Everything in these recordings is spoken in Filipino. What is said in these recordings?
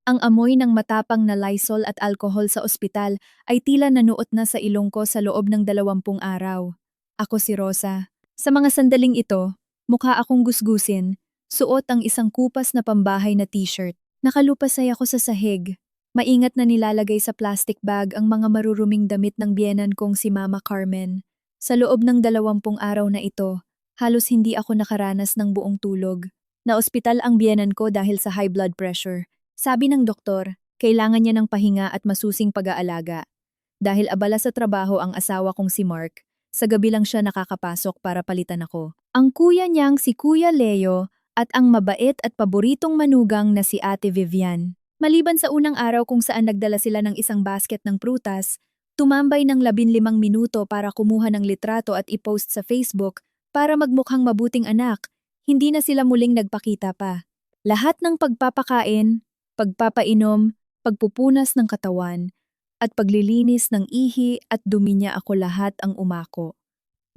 Ang amoy ng matapang na Lysol at alkohol sa ospital ay tila nanuot na sa ilong ko sa loob ng 20 araw. Ako si Rosa. Sa mga sandaling ito, mukha akong gusgusin, suot ang isang kupas na pambahay na t-shirt. Nakalupasay ako sa sahig. Maingat na nilalagay sa plastic bag ang mga maruruming damit ng biyenan kong si Mama Carmen. Sa loob ng 20 araw na ito, halos hindi ako nakaranas ng buong tulog. Naospital ang biyenan ko dahil sa high blood pressure. Sabi ng doktor, kailangan niya ng pahinga at masusing pag-aalaga. Dahil abala sa trabaho ang asawa kong si Mark, sa gabi lang siya nakakapasok para palitan ako. Ang kuya niyang si Kuya Leo at ang mabait at paboritong manugang na si Ate Vivian. Maliban sa unang araw kung saan nagdala sila ng isang basket ng prutas, tumambay ng 15 minuto para kumuha ng litrato at i-post sa Facebook para magmukhang mabuting anak, hindi na sila muling nagpakita pa. Lahat ng pagpapakain, pagpapainom, pagpupunas ng katawan, at paglilinis ng ihi at dumi niya ako lahat ang umako.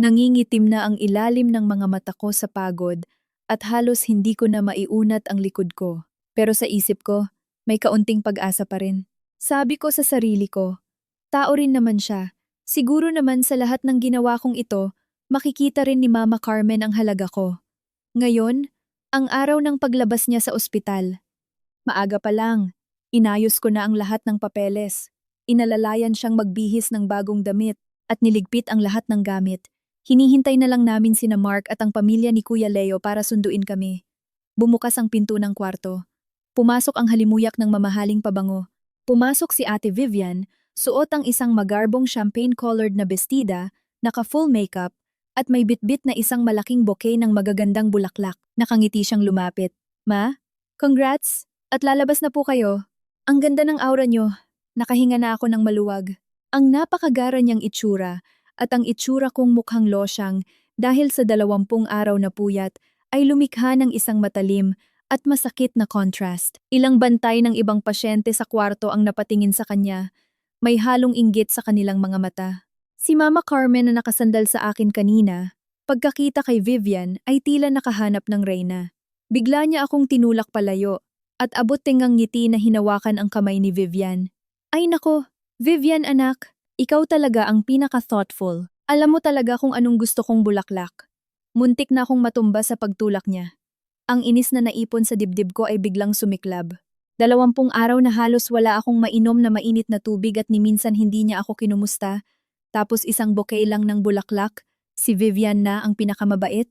Nangingitim na ang ilalim ng mga mata ko sa pagod at halos hindi ko na maiunat ang likod ko. Pero sa isip ko, may kaunting pag-asa pa rin. Sabi ko sa sarili ko, tao rin naman siya. Siguro naman sa lahat ng ginawa kong ito, makikita rin ni Mama Carmen ang halaga ko. Ngayon, ang araw ng paglabas niya sa ospital. Maaga pa lang, inayos ko na ang lahat ng papeles. Inalalayan siyang magbihis ng bagong damit at niligpit ang lahat ng gamit. Hinihintay na lang namin sina Mark at ang pamilya ni Kuya Leo para sunduin kami. Bumukas ang pinto ng kwarto. Pumasok ang halimuyak ng mamahaling pabango. Pumasok si Ate Vivian, suot ang isang magarbong champagne-colored na bestida, naka-full makeup, at may bitbit na isang malaking bouquet ng magagandang bulaklak. Nakangiti siyang lumapit. Ma, congrats! At lalabas na po kayo. Ang ganda ng aura nyo. Nakahinga na ako ng maluwag. Ang napakagara niyang itsura at ang itsura kong mukhang losyang dahil sa 20 araw na puyat ay lumikha ng isang matalim at masakit na contrast. Ilang bantay ng ibang pasyente sa kwarto ang napatingin sa kanya. May halong inggit sa kanilang mga mata. Si Mama Carmen na nakasandal sa akin kanina, pagkakita kay Vivian ay tila nakahanap ng reyna. Bigla niya akong tinulak palayo. At abot tingang ngiti na hinawakan ang kamay ni Vivian. Ay nako, Vivian anak, ikaw talaga ang pinaka-thoughtful. Alam mo talaga kung anong gusto kong bulaklak. Muntik na akong matumba sa pagtulak niya. Ang inis na naipon sa dibdib ko ay biglang sumiklab. 20 araw na halos wala akong mainom na mainit na tubig at ni minsan hindi niya ako kinumusta. Tapos isang bouquet lang ng bulaklak, si Vivian na ang pinakamabait.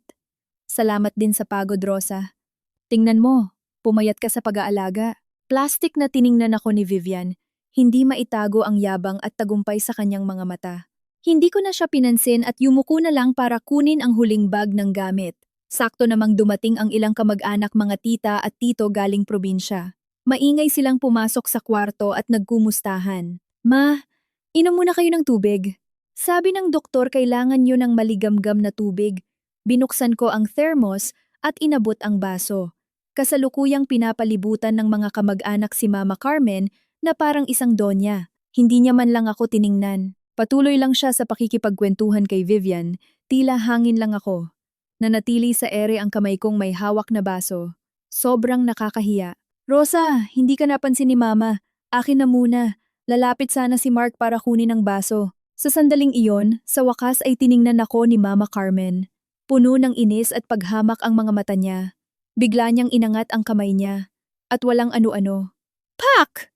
Salamat din sa pagod, Rosa. Tingnan mo. Pumayat ka sa pag-aalaga. Plastic na tiningnan ako ni Vivian. Hindi maitago ang yabang at tagumpay sa kanyang mga mata. Hindi ko na siya pinansin at yumuko na lang para kunin ang huling bag ng gamit. Sakto namang dumating ang ilang kamag-anak mga tita at tito galing probinsya. Maingay silang pumasok sa kwarto at nagkumustahan. Ma, inom muna kayo ng tubig. Sabi ng doktor kailangan nyo ng maligamgam na tubig. Binuksan ko ang thermos at inabot ang baso. Kasalukuyang pinapalibutan ng mga kamag-anak si Mama Carmen na parang isang donya. Hindi niya man lang ako tiningnan. Patuloy lang siya sa pakikipagkwentuhan kay Vivian, tila hangin lang ako. Nanatili sa ere ang kamay kong may hawak na baso. Sobrang nakakahiya. Rosa, hindi ka napansin ni Mama. Akin na muna. Lalapit sana si Mark para kunin ang baso. Sa sandaling iyon, sa wakas ay tiningnan ako ni Mama Carmen. Puno ng inis at paghamak ang mga mata niya. Bigla niyang inangat ang kamay niya, at walang ano-ano. Pak!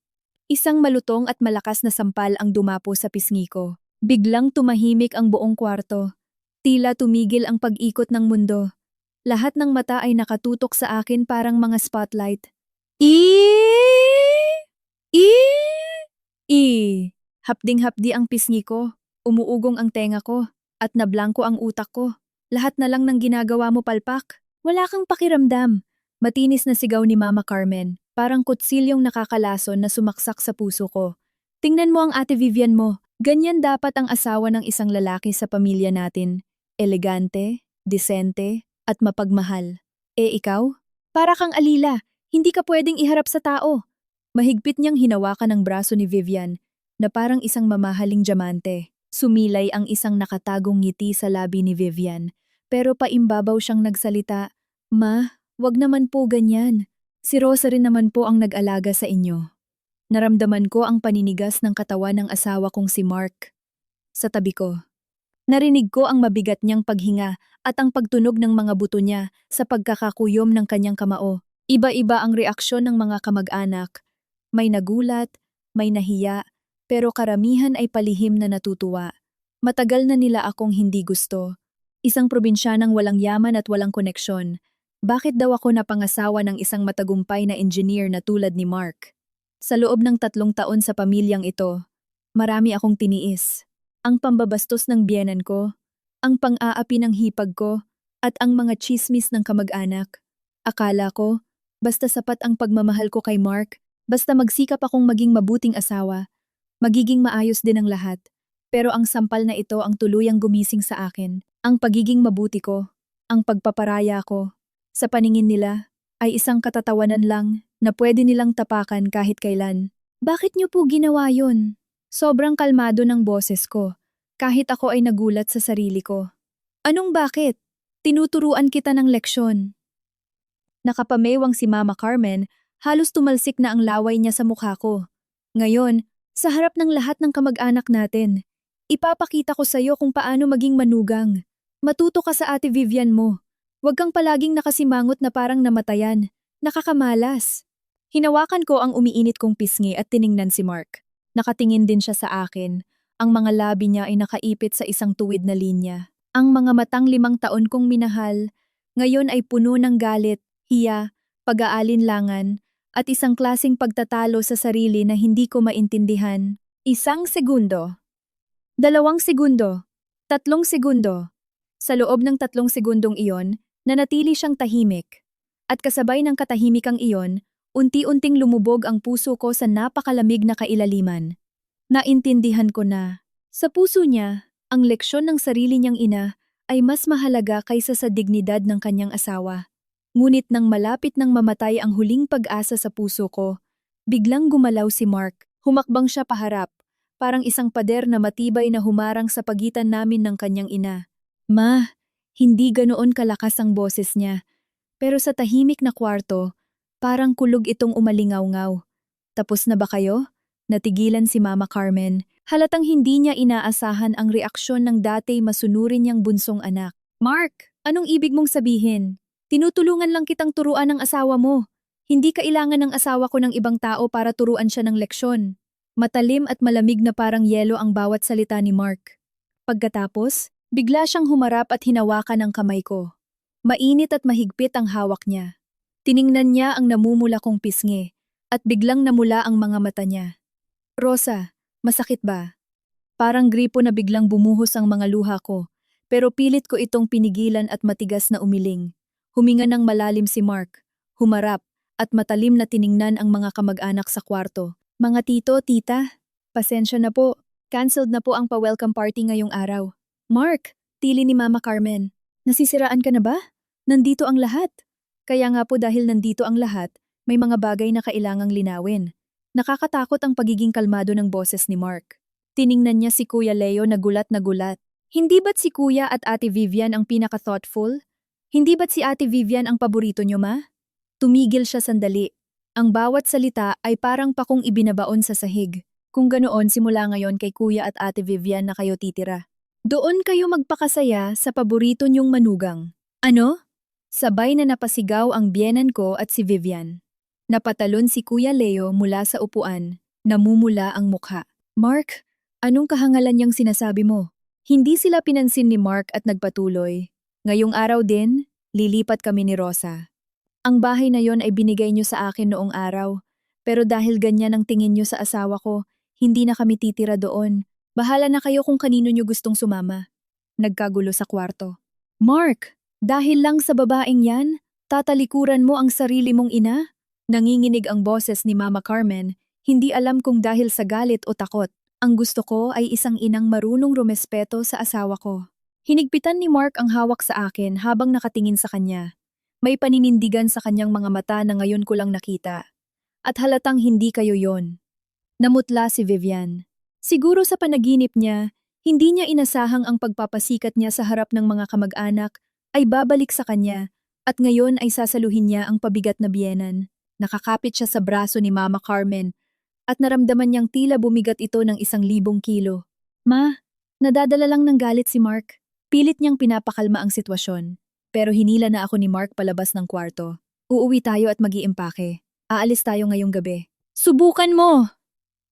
Isang malutong at malakas na sampal ang dumapo sa pisngi ko. Biglang tumahimik ang buong kwarto. Tila tumigil ang pag-ikot ng mundo. Lahat ng mata ay nakatutok sa akin parang mga spotlight. I! I! Hapding-hapdi ang pisngi ko, umuugong ang tenga ko, at nablangko ang utak ko. Lahat na lang ng ginagawa mo palpak. Wala kang pakiramdam. Matinis na sigaw ni Mama Carmen, parang kutsilyong nakakalason na sumaksak sa puso ko. Tingnan mo ang Ate Vivian mo. Ganyan dapat ang asawa ng isang lalaki sa pamilya natin. Elegante, disente, at mapagmahal. Ikaw? Para kang alila. Hindi ka pwedeng iharap sa tao. Mahigpit niyang hinawakan ang braso ni Vivian, na parang isang mamahaling diamante. Sumilay ang isang nakatagong ngiti sa labi ni Vivian. Pero paimbabaw siyang nagsalita, Ma, wag naman po ganyan. Si Rosa rin naman po ang nag-alaga sa inyo. Naramdaman ko ang paninigas ng katawan ng asawa kong si Mark. Sa tabi ko. Narinig ko ang mabigat niyang paghinga at ang pagtunog ng mga buto niya sa pagkakakuyom ng kanyang kamao. Iba-iba ang reaksyon ng mga kamag-anak. May nagulat, may nahiya, pero karamihan ay palihim na natutuwa. Matagal na nila akong hindi gusto. Isang probinsyanang walang yaman at walang koneksyon. Bakit daw ako napangasawa ng isang matagumpay na engineer na tulad ni Mark? Sa loob ng 3 taon sa pamilyang ito, marami akong tiniis. Ang pambabastos ng biyenan ko, ang pang-aapi ng hipag ko, at ang mga tsismis ng kamag-anak. Akala ko, basta sapat ang pagmamahal ko kay Mark, basta magsikap akong maging mabuting asawa, magiging maayos din ang lahat. Pero ang sampal na ito ang tuluyang gumising sa akin. Ang pagiging mabuti ko, ang pagpaparaya ko, sa paningin nila, ay isang katatawanan lang na pwede nilang tapakan kahit kailan. Bakit niyo po ginawa yun? Sobrang kalmado ng boses ko, kahit ako ay nagulat sa sarili ko. Anong bakit? Tinuturuan kita ng leksyon. Nakapamewang si Mama Carmen, halos tumalsik na ang laway niya sa mukha ko. Ngayon, sa harap ng lahat ng kamag-anak natin, ipapakita ko sa'yo kung paano maging manugang. Matuto ka sa Ate Vivian mo. Huwag kang palaging nakasimangot na parang namatayan. Nakakamalas. Hinawakan ko ang umiinit kong pisngi at tiningnan si Mark. Nakatingin din siya sa akin. Ang mga labi niya ay nakaipit sa isang tuwid na linya. Ang mga matang 5 taon kong minahal, ngayon ay puno ng galit, hiya, pag-aalinlangan, at isang klasing pagtatalo sa sarili na hindi ko maintindihan. 1 segundo. 2 segundo. 3 segundo. Sa loob ng 3 segundong iyon, nanatili siyang tahimik. At kasabay ng katahimikang iyon, unti-unting lumubog ang puso ko sa napakalamig na kailaliman. Naintindihan ko na, sa puso niya, ang leksyon ng sarili niyang ina ay mas mahalaga kaysa sa dignidad ng kanyang asawa. Ngunit nang malapit nang mamatay ang huling pag-asa sa puso ko, biglang gumalaw si Mark. Humakbang siya paharap, parang isang pader na matibay na humarang sa pagitan namin ng kanyang ina. Ma, hindi ganoon kalakas ang boses niya, pero sa tahimik na kwarto, parang kulog itong umalingaw-ngaw. Tapos na ba kayo? Natigilan si Mama Carmen. Halatang hindi niya inaasahan ang reaksyon ng dati masunurin niyang bunsong anak. Mark, anong ibig mong sabihin? Tinutulungan lang kitang turuan ng asawa mo. Hindi kailangan ng asawa ko ng ibang tao para turuan siya ng leksyon. Matalim at malamig na parang yelo ang bawat salita ni Mark. Pagkatapos, bigla siyang humarap at hinawakan ang kamay ko. Mainit at mahigpit ang hawak niya. Tiningnan niya ang namumula kong pisngi, at biglang namula ang mga mata niya. Rosa, masakit ba? Parang gripo na biglang bumuhos ang mga luha ko, pero pilit ko itong pinigilan at matigas na umiling. Huminga ng malalim si Mark, humarap, at matalim na tiningnan ang mga kamag-anak sa kwarto. Mga tito, tita, pasensya na po, cancelled na po ang pa-welcome party ngayong araw. Mark, tili ni Mama Carmen, nasisiraan ka na ba? Nandito ang lahat. Kaya nga po dahil nandito ang lahat, may mga bagay na kailangang linawin. Nakakatakot ang pagiging kalmado ng boses ni Mark. Tiningnan niya si Kuya Leo na gulat na gulat. Hindi ba't si Kuya at Ate Vivian ang pinaka-thoughtful? Hindi ba't si Ate Vivian ang paborito niyo, ma? Tumigil siya sandali. Ang bawat salita ay parang pakong ibinabaon sa sahig. Kung ganoon simula ngayon kay Kuya at Ate Vivian na kayo titira. Doon kayo magpakasaya sa paborito niyong manugang. Ano? Sabay na napasigaw ang biyenan ko at si Vivian. Napatalon si Kuya Leo mula sa upuan, namumula ang mukha. Mark, anong kahangalan niyang sinasabi mo? Hindi sila pinansin ni Mark at nagpatuloy. Ngayong araw din, lilipat kami ni Rosa. Ang bahay na yon ay binigay niyo sa akin noong araw, pero dahil ganyan ang tingin niyo sa asawa ko, hindi na kami titira doon. Bahala na kayo kung kanino niyo gustong sumama. Nagkagulo sa kwarto. Mark! Dahil lang sa babaeng yan, tatalikuran mo ang sarili mong ina? Nanginginig ang boses ni Mama Carmen, hindi alam kung dahil sa galit o takot. Ang gusto ko ay isang inang marunong rumespeto sa asawa ko. Hinigpitan ni Mark ang hawak sa akin habang nakatingin sa kanya. May paninindigan sa kanyang mga mata na ngayon ko lang nakita. At halatang hindi kayo yon. Namutla si Vivian. Siguro sa panaginip niya, hindi niya inasahang ang pagpapasikat niya sa harap ng mga kamag-anak ay babalik sa kanya, at ngayon ay sasaluhin niya ang pabigat na biyenan. Nakakapit siya sa braso ni Mama Carmen, at naramdaman niyang tila bumigat ito ng 1,000 kilo. Ma, nadadala lang ng galit si Mark. Pilit niyang pinapakalma ang sitwasyon. Pero hinila na ako ni Mark palabas ng kwarto. Uuwi tayo at mag-iimpake. Aalis tayo ngayong gabi. Subukan mo!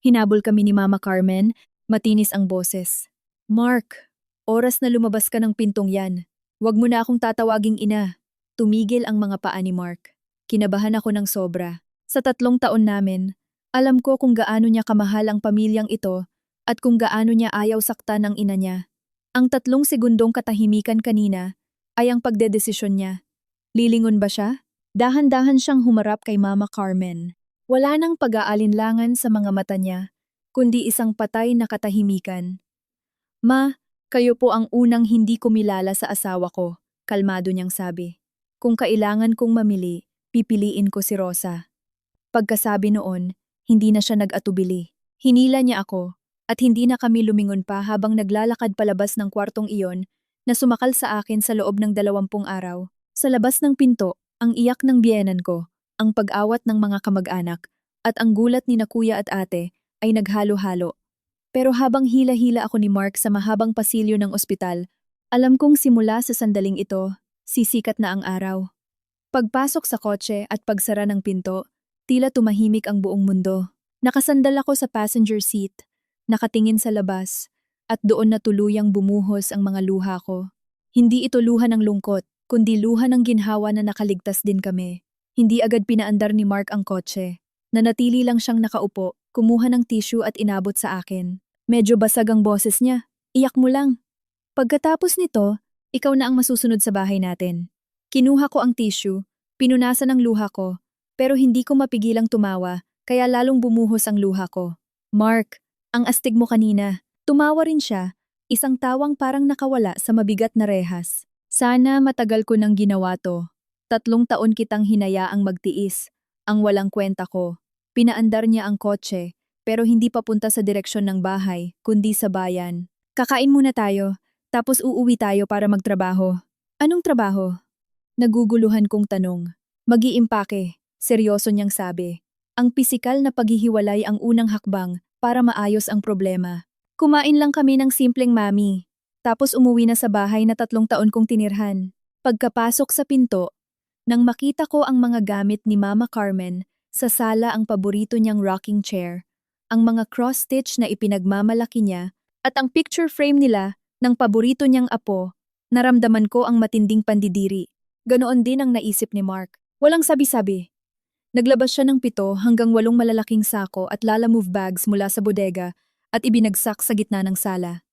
Hinabol kami ni Mama Carmen, matinis ang boses. Mark, oras na lumabas ka ng pintong yan. Huwag mo na akong tatawaging ina. Tumigil ang mga paa ni Mark. Kinabahan ako ng sobra. Sa 3 taon namin, alam ko kung gaano niya kamahal ang pamilyang ito at kung gaano niya ayaw saktan ang ina niya. Ang 3 segundong katahimikan kanina ay ang pagdedesisyon niya. Lilingon ba siya? Dahan-dahan siyang humarap kay Mama Carmen. Wala nang pag-aalinlangan sa mga mata niya, kundi isang patay na katahimikan. Ma, kayo po ang unang hindi kumilala sa asawa ko, kalmado niyang sabi. Kung kailangan kong mamili, pipiliin ko si Rosa. Pagkasabi noon, hindi na siya nag-atubili. Hinila niya ako, at hindi na kami lumingon pa habang naglalakad palabas ng kwartong iyon na sumakal sa akin sa loob ng 20 araw. Sa labas ng pinto, ang iyak ng biyenan ko, ang pag-awat ng mga kamag-anak, at ang gulat ni na kuya at ate ay naghalo-halo. Pero habang hila-hila ako ni Mark sa mahabang pasilyo ng ospital, alam kong simula sa sandaling ito, sisikat na ang araw. Pagpasok sa kotse at pagsara ng pinto, tila tumahimik ang buong mundo. Nakasandal ako sa passenger seat, nakatingin sa labas, at doon na tuluyang bumuhos ang mga luha ko. Hindi ito luha ng lungkot, kundi luha ng ginhawa na nakaligtas din kami. Hindi agad pinaandar ni Mark ang kotse. Nanatili lang siyang nakaupo, kumuha ng tissue at inabot sa akin. Medyo basag ang boses niya. Iyak mo lang. Pagkatapos nito, ikaw na ang masusunod sa bahay natin. Kinuha ko ang tissue, pinunasan ang luha ko, pero hindi ko mapigilang tumawa, kaya lalong bumuhos ang luha ko. Mark, ang astig mo kanina. Tumawa rin siya, isang tawang parang nakawala sa mabigat na rehas. Sana matagal ko nang ginawa to. 3 taon kitang hinayaang magtiis, ang walang kwenta ko. Pinaandar niya ang kotse, pero hindi papunta sa direksyon ng bahay, kundi sa bayan. Kakain muna tayo, tapos uuwi tayo para magtrabaho. Anong trabaho? Naguguluhan kong tanong. Mag-iimpake, seryoso niyang sabi. Ang pisikal na paghihiwalay ang unang hakbang para maayos ang problema. Kumain lang kami ng simpleng mami, tapos umuwi na sa bahay na 3 taon kong tinirhan. Pagkapasok sa pinto, nang makita ko ang mga gamit ni Mama Carmen, sa sala ang paborito niyang rocking chair, ang mga cross-stitch na ipinagmamalaki niya, at ang picture frame nila ng paborito niyang apo, naramdaman ko ang matinding pandidiri. Ganoon din ang naisip ni Mark. Walang sabi-sabi. Naglabas siya ng 7 hanggang 8 malalaking sako at Lalamove bags mula sa bodega at ibinagsak sa gitna ng sala.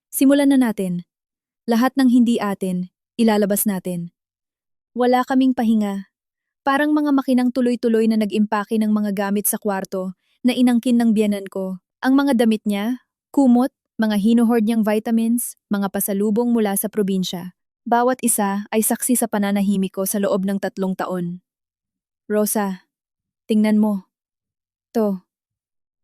Simulan na natin. Lahat ng hindi atin, ilalabas natin. Wala kaming pahinga. Parang mga makinang tuloy-tuloy na nag-impake ng mga gamit sa kwarto na inangkin ng biyenan ko. Ang mga damit niya, kumot, mga hinuhoard niyang vitamins, mga pasalubong mula sa probinsya. Bawat isa ay saksi sa pananahimik ko sa loob ng 3 taon. Rosa, tingnan mo. To.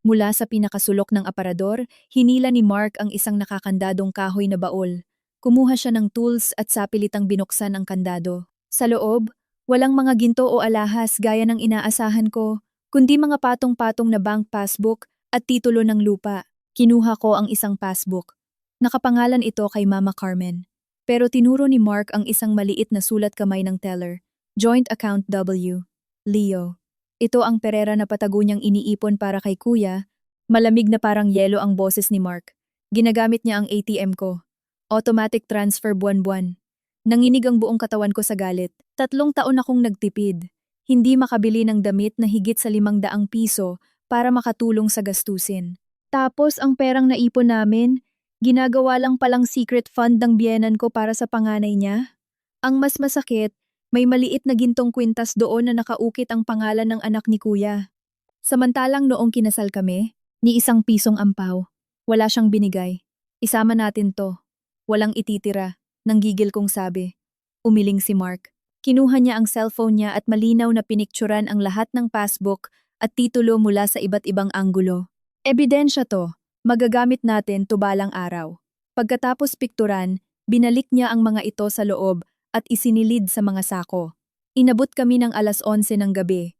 Mula sa pinakasulok ng aparador, hinila ni Mark ang isang nakakandadong kahoy na baol. Kumuha siya ng tools at sapilitang binuksan ang kandado. Sa loob, walang mga ginto o alahas gaya ng inaasahan ko, kundi mga patong-patong na bank passbook at titulo ng lupa. Kinuha ko ang isang passbook. Nakapangalan ito kay Mama Carmen. Pero tinuro ni Mark ang isang maliit na sulat kamay ng teller. Joint Account W. Leo. Ito ang perera na patago niyang iniipon para kay kuya. Malamig na parang yelo ang boses ni Mark. Ginagamit niya ang ATM ko. Automatic transfer buwan-buwan. Nanginig ang buong katawan ko sa galit. 3 taon akong nagtipid. Hindi makabili ng damit na higit sa 500 piso para makatulong sa gastusin. Tapos ang perang naipon namin, ginagawa lang palang secret fund ng biyenan ko para sa panganay niya. Ang mas masakit, may maliit na gintong kwintas doon na nakaukit ang pangalan ng anak ni kuya. Samantalang noong kinasal kami, ni 1 pisong ampaw. Wala siyang binigay. Isama natin to. Walang ititira. Nanggigil kong sabi. Umiling si Mark. Kinuha niya ang cellphone niya at malinaw na pinikturan ang lahat ng passbook at titulo mula sa iba't ibang anggulo. Ebidensya to. Magagamit natin tubalang araw. Pagkatapos pikturan, binalik niya ang mga ito sa loob at isinilid sa mga sako. Inabot kami ng 11:00 ng gabi.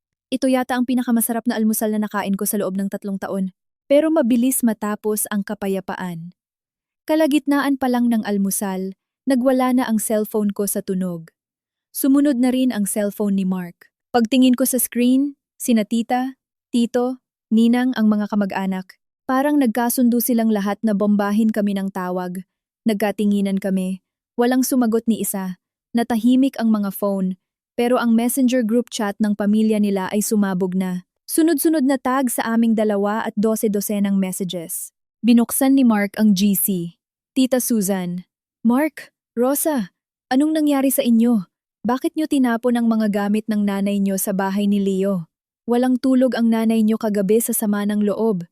Ito yata ang pinakamasarap na almusal na nakain ko sa loob ng 3 taon. Pero mabilis matapos ang kapayapaan. Kalagitnaan pa lang ng almusal, nagwala na ang cellphone ko sa tunog. Sumunod na rin ang cellphone ni Mark. Pagtingin ko sa screen, sina tita, tito, ninang ang mga kamag-anak. Parang nagkasundo silang lahat na bombahin kami ng tawag. Nagkatinginan kami. Walang sumagot ni isa. Natahimik ang mga phone. Pero ang messenger group chat ng pamilya nila ay sumabog na. Sunod-sunod na tag sa aming 2 at 12 messages. Binuksan ni Mark ang GC. Tita Susan. Mark, Rosa, anong nangyari sa inyo? Bakit nyo tinapon ang mga gamit ng nanay nyo sa bahay ni Leo? Walang tulog ang nanay nyo kagabi sa sama ng loob.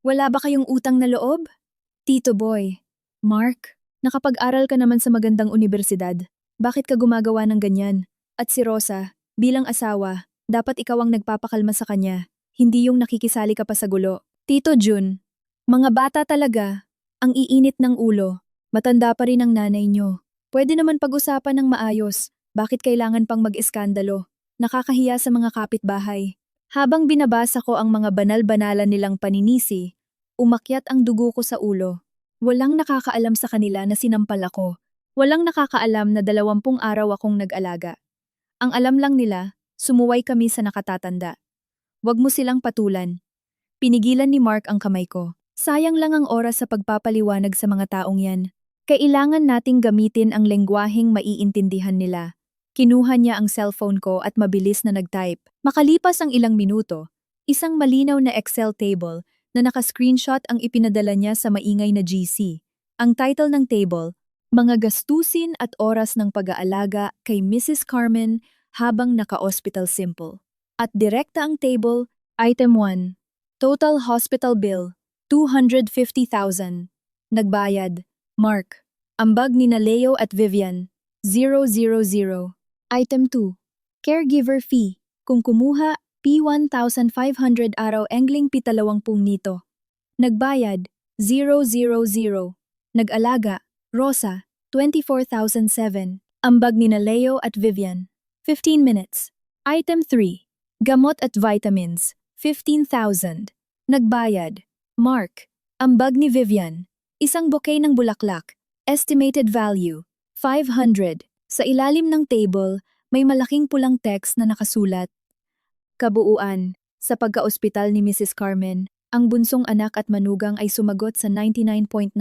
Wala ba kayong utang na loob? Tito Boy. Mark, nakapag-aral ka naman sa magandang unibersidad. Bakit ka gumagawa ng ganyan? At si Rosa, bilang asawa, dapat ikaw ang nagpapakalma sa kanya, hindi yung nakikisali ka pa sa gulo. Tito Jun, mga bata talaga, ang iinit ng ulo, matanda pa rin ang nanay nyo. Pwede naman pag-usapan ng maayos, bakit kailangan pang mag-eskandalo? Nakakahiya sa mga kapitbahay. Habang binabasa ko ang mga banal-banalan nilang paninisi, umakyat ang dugo ko sa ulo. Walang nakakaalam sa kanila na sinampal ako. Walang nakakaalam na 20 araw akong nag-alaga. Ang alam lang nila, sumuway kami sa nakatatanda. Wag mo silang patulan. Pinigilan ni Mark ang kamay ko. Sayang lang ang oras sa pagpapaliwanag sa mga taong yan. Kailangan nating gamitin ang lengguwaheng maiintindihan nila. Kinuha niya ang cellphone ko at mabilis na nag-type. Makalipas ang ilang minuto, isang malinaw na Excel table na naka-screenshot ang ipinadala niya sa maingay na GC. Ang title ng table, Mga Gastusin at Oras ng Pag-aalaga kay Mrs. Carmen habang naka-hospital simple. At direkta ang table, Item 1, Total Hospital Bill, 250,000. Nagbayad, Mark. Ambag ni Leo at Vivian, 000. Item 2, Caregiver Fee. Kung kumuha, P1,500 araw engling P20 nito. Nagbayad, 000. Nag-alaga, Rosa, 24,007. Ambag ni Leo at Vivian, 15 minutes. Item 3, Gamot at Vitamins, 15,000. Nagbayad, Mark. Ambag ni Vivian, isang bouquet ng bulaklak, estimated value, 500. Sa ilalim ng table, may malaking pulang text na nakasulat. Kabuuan, sa pagka-ospital ni Mrs. Carmen, ang bunsong anak at manugang ay sumagot sa 99.9%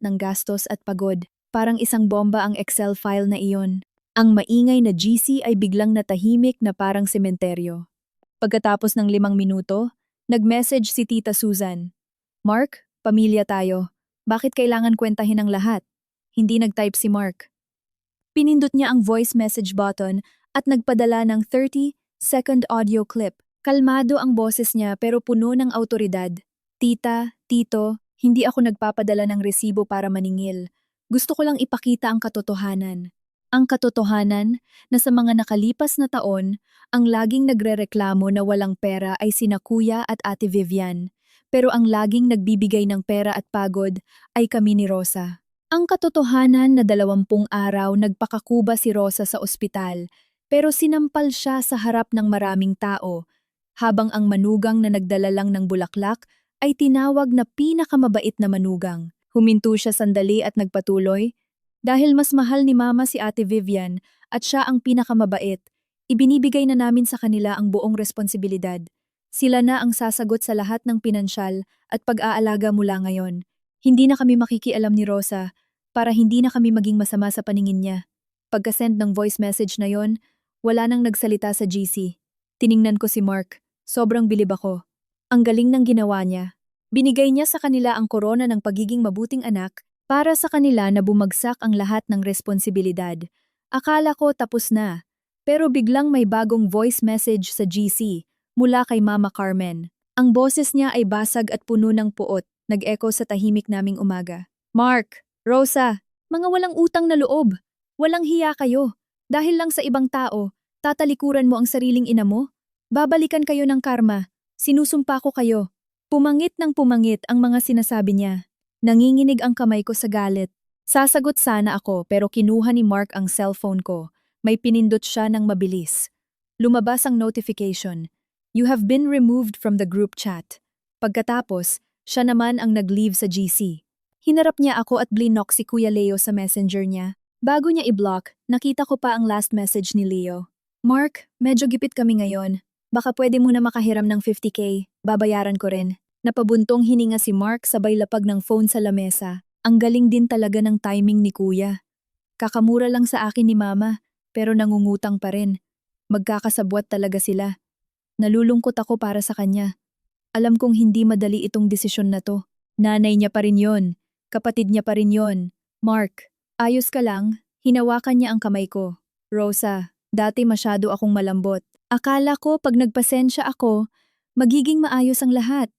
ng gastos at pagod. Parang isang bomba ang Excel file na iyon. Ang maingay na GC ay biglang natahimik na parang sementeryo. Pagkatapos ng 5 minuto, nag-message si Tita Susan. Mark, pamilya tayo. Bakit kailangan kwentahin ang lahat? Hindi nag-type si Mark. Pinindot niya ang voice message button at nagpadala ng 30-second audio clip. Kalmado ang boses niya pero puno ng autoridad. Tita, tito, hindi ako nagpapadala ng resibo para maningil. Gusto ko lang ipakita ang katotohanan. Ang katotohanan na sa mga nakalipas na taon, ang laging nagrereklamo na walang pera ay sina Kuya at Ate Vivian. Pero ang laging nagbibigay ng pera at pagod ay kami ni Rosa. Ang katotohanan na 20 araw nagpakakuba si Rosa sa ospital, pero sinampal siya sa harap ng maraming tao, habang ang manugang na nagdala lang ng bulaklak ay tinawag na pinakamabait na manugang. Huminto siya sandali at nagpatuloy. Dahil mas mahal ni Mama si Ate Vivian at siya ang pinakamabait, ibinibigay na namin sa kanila ang buong responsibilidad. Sila na ang sasagot sa lahat ng pinansyal at pag-aalaga mula ngayon. Hindi na kami makikialam ni Rosa para hindi na kami maging masama sa paningin niya. Pagka-send ng voice message na yon, wala nang nagsalita sa GC. Tiningnan ko si Mark. Sobrang bilib ako. Ang galing ng ginawa niya. Binigay niya sa kanila ang korona ng pagiging mabuting anak para sa kanila na bumagsak ang lahat ng responsibilidad. Akala ko tapos na, pero biglang may bagong voice message sa GC mula kay Mama Carmen. Ang boses niya ay basag at puno ng puot, nag-echo sa tahimik naming umaga. Mark, Rosa, mga walang utang na loob. Walang hiya kayo. Dahil lang sa ibang tao, tatalikuran mo ang sariling ina mo? Babalikan kayo ng karma. Sinusumpa ko kayo. Pumangit ng pumangit ang mga sinasabi niya. Nanginginig ang kamay ko sa galit. Sasagot sana ako pero kinuha ni Mark ang cellphone ko. May pinindot siya ng mabilis. Lumabas ang notification. You have been removed from the group chat. Pagkatapos, siya naman ang nag-leave sa GC. Hinarap niya ako at blinok si Kuya Leo sa messenger niya. Bago niya i-block, nakita ko pa ang last message ni Leo. Mark, medyo gipit kami ngayon. Baka pwede mo na makahiram ng 50k, babayaran ko rin. Napabuntong hininga si Mark sabay lapag ng phone sa lamesa. Ang galing din talaga ng timing ni Kuya. Kakamura lang sa akin ni Mama, pero nangungutang pa rin. Magkakasabwat talaga sila. Nalulungkot ako para sa kanya. Alam kong hindi madali itong desisyon na to. Nanay niya pa rin yon. Kapatid niya pa rin yon. Mark, ayos ka lang? Hinawakan niya ang kamay ko. Rosa, dati masyado akong malambot. Akala ko pag nagpasensya ako, magiging maayos ang lahat.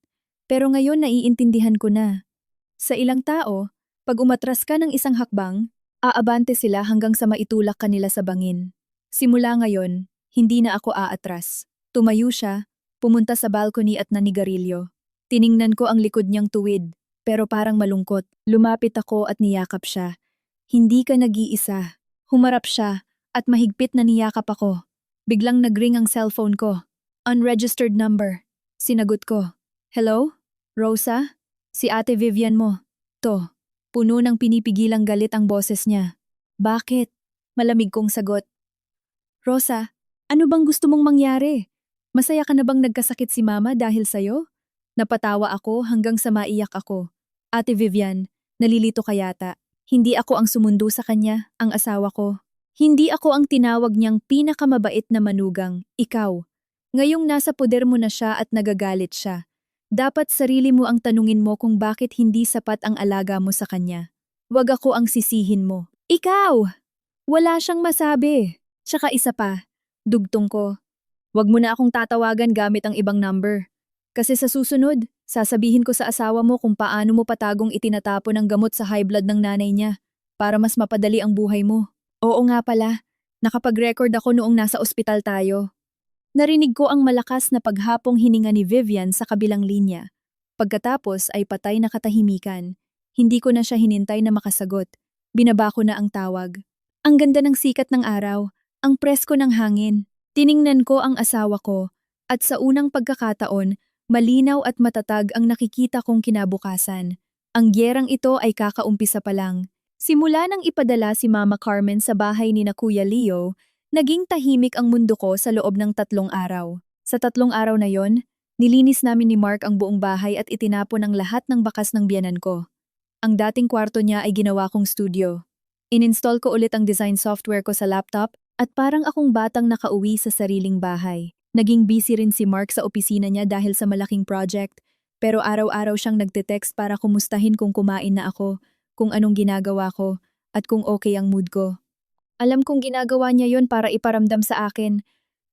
Pero ngayon naiintindihan ko na. Sa ilang tao, pag umatras ka ng isang hakbang, aabante sila hanggang sa maitulak ka nila sa bangin. Simula ngayon, hindi na ako aatras. Tumayo siya, pumunta sa balcony at nanigarilyo. Tiningnan ko ang likod niyang tuwid, pero parang malungkot. Lumapit ako at niyakap siya. Hindi ka nag-iisa. Humarap siya at mahigpit na niyakap ako. Biglang nagring ang cellphone ko. Unregistered number. Sinagot ko. Hello? Rosa? Si Ate Vivian mo. To. Puno ng pinipigilang galit ang boses niya. Bakit? Malamig kong sagot. Rosa, ano bang gusto mong mangyari? Masaya ka na bang nagkasakit si Mama dahil sa'yo? Napatawa ako hanggang sa maiyak ako. Ate Vivian, nalilito ka yata. Hindi ako ang sumundo sa kanya, ang asawa ko. Hindi ako ang tinawag niyang pinakamabait na manugang, ikaw. Ngayong nasa poder mo na siya at nagagalit siya. Dapat sarili mo ang tanungin mo kung bakit hindi sapat ang alaga mo sa kanya. Wag ako ang sisihin mo. Ikaw! Wala siyang masabi. Tsaka isa pa, dugtong ko. Wag mo na akong tatawagan gamit ang ibang number. Kasi sa susunod, sasabihin ko sa asawa mo kung paano mo patagong itinatapon ang gamot sa high blood ng nanay niya para mas mapadali ang buhay mo. Oo nga pala, nakapag-record ako noong nasa ospital tayo. Narinig ko ang malakas na paghapong hininga ni Vivian sa kabilang linya. Pagkatapos ay patay na katahimikan. Hindi ko na siya hinintay na makasagot. Binaba ko na ang tawag. Ang ganda ng sikat ng araw, ang presko ng hangin. Tiningnan ko ang asawa ko at sa unang pagkakataon, malinaw at matatag ang nakikita kong kinabukasan. Ang gyerang ito ay kakaumpisa pa lang. Simula nang ipadala si Mama Carmen sa bahay ni na Kuya Leo, naging tahimik ang mundo ko sa loob ng 3 araw. Sa 3 araw na yon, nilinis namin ni Mark ang buong bahay at itinapon ang lahat ng bakas ng biyanan ko. Ang dating kwarto niya ay ginawa kong studio. Ininstall ko ulit ang design software ko sa laptop at parang akong batang nakauwi sa sariling bahay. Naging busy rin si Mark sa opisina niya dahil sa malaking project, pero araw-araw siyang nagte-text para kumustahin kung kumain na ako, kung anong ginagawa ko, at kung okay ang mood ko. Alam kong ginagawa niya yon para iparamdam sa akin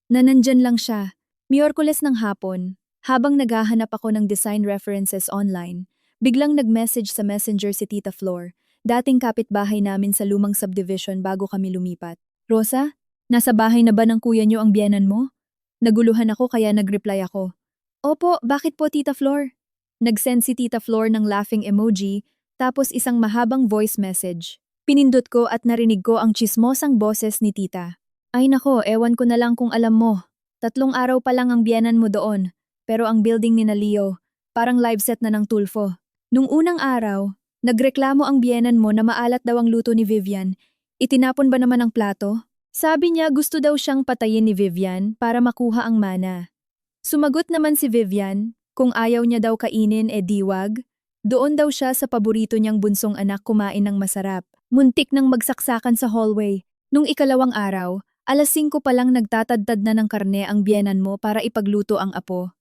na nandyan lang siya. Miyerkules ng hapon, habang naghahanap ako ng design references online, biglang nag-message sa messenger si Tita Flor, dating kapitbahay namin sa lumang subdivision bago kami lumipat. Rosa, nasa bahay na ba ng kuya niyo ang biyenan mo? Naguluhan ako kaya nag-reply ako. Opo, bakit po Tita Flor? Nag-send si Tita Flor ng laughing emoji, tapos isang mahabang voice message. Pinindot ko at narinig ko ang tsismosang boses ni Tita. Ay nako, ewan ko na lang kung alam mo. 3 araw pa lang ang biyenan mo doon, pero ang building ni na Leo, parang live set na ng Tulfo. Nung unang araw, nagreklamo ang biyenan mo na maalat daw ang luto ni Vivian. Itinapon ba naman ang plato? Sabi niya gusto daw siyang patayin ni Vivian para makuha ang mana. Sumagot naman si Vivian, kung ayaw niya daw kainin diwag. Doon daw siya sa paborito niyang bunsong anak kumain ng masarap. Muntik nang magsaksakan sa hallway. Nung ikalawang araw, 5:00 pa lang nagtatadtad na ng karne ang biyenan mo para ipagluto ang apo.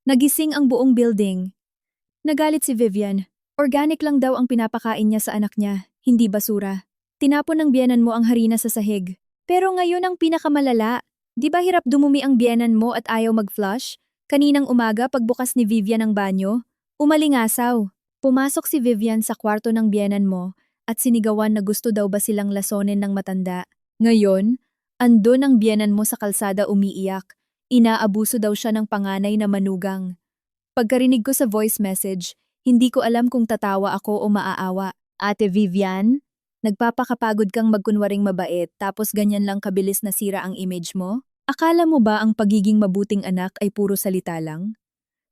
Nagising ang buong building. Nagalit si Vivian. Organic lang daw ang pinapakain niya sa anak niya, hindi basura. Tinapon ng biyenan mo ang harina sa sahig. Pero ngayon ang pinakamalala, di ba hirap dumumi ang biyenan mo at ayaw mag-flush? Kaninang umaga pagbukas ni Vivian ng banyo, umalingasaw. Pumasok si Vivian sa kwarto ng biyenan mo at sinigawan na gusto daw ba silang lasonin ng matanda. Ngayon, andun ang biyenan mo sa kalsada umiiyak. Inaabuso daw siya ng panganay na manugang. Pagkarinig ko sa voice message, hindi ko alam kung tatawa ako o maaawa. Ate Vivian? Nagpapakapagod kang magkunwaring mabait tapos ganyan lang kabilis nasira ang image mo? Akala mo ba ang pagiging mabuting anak ay puro salita lang?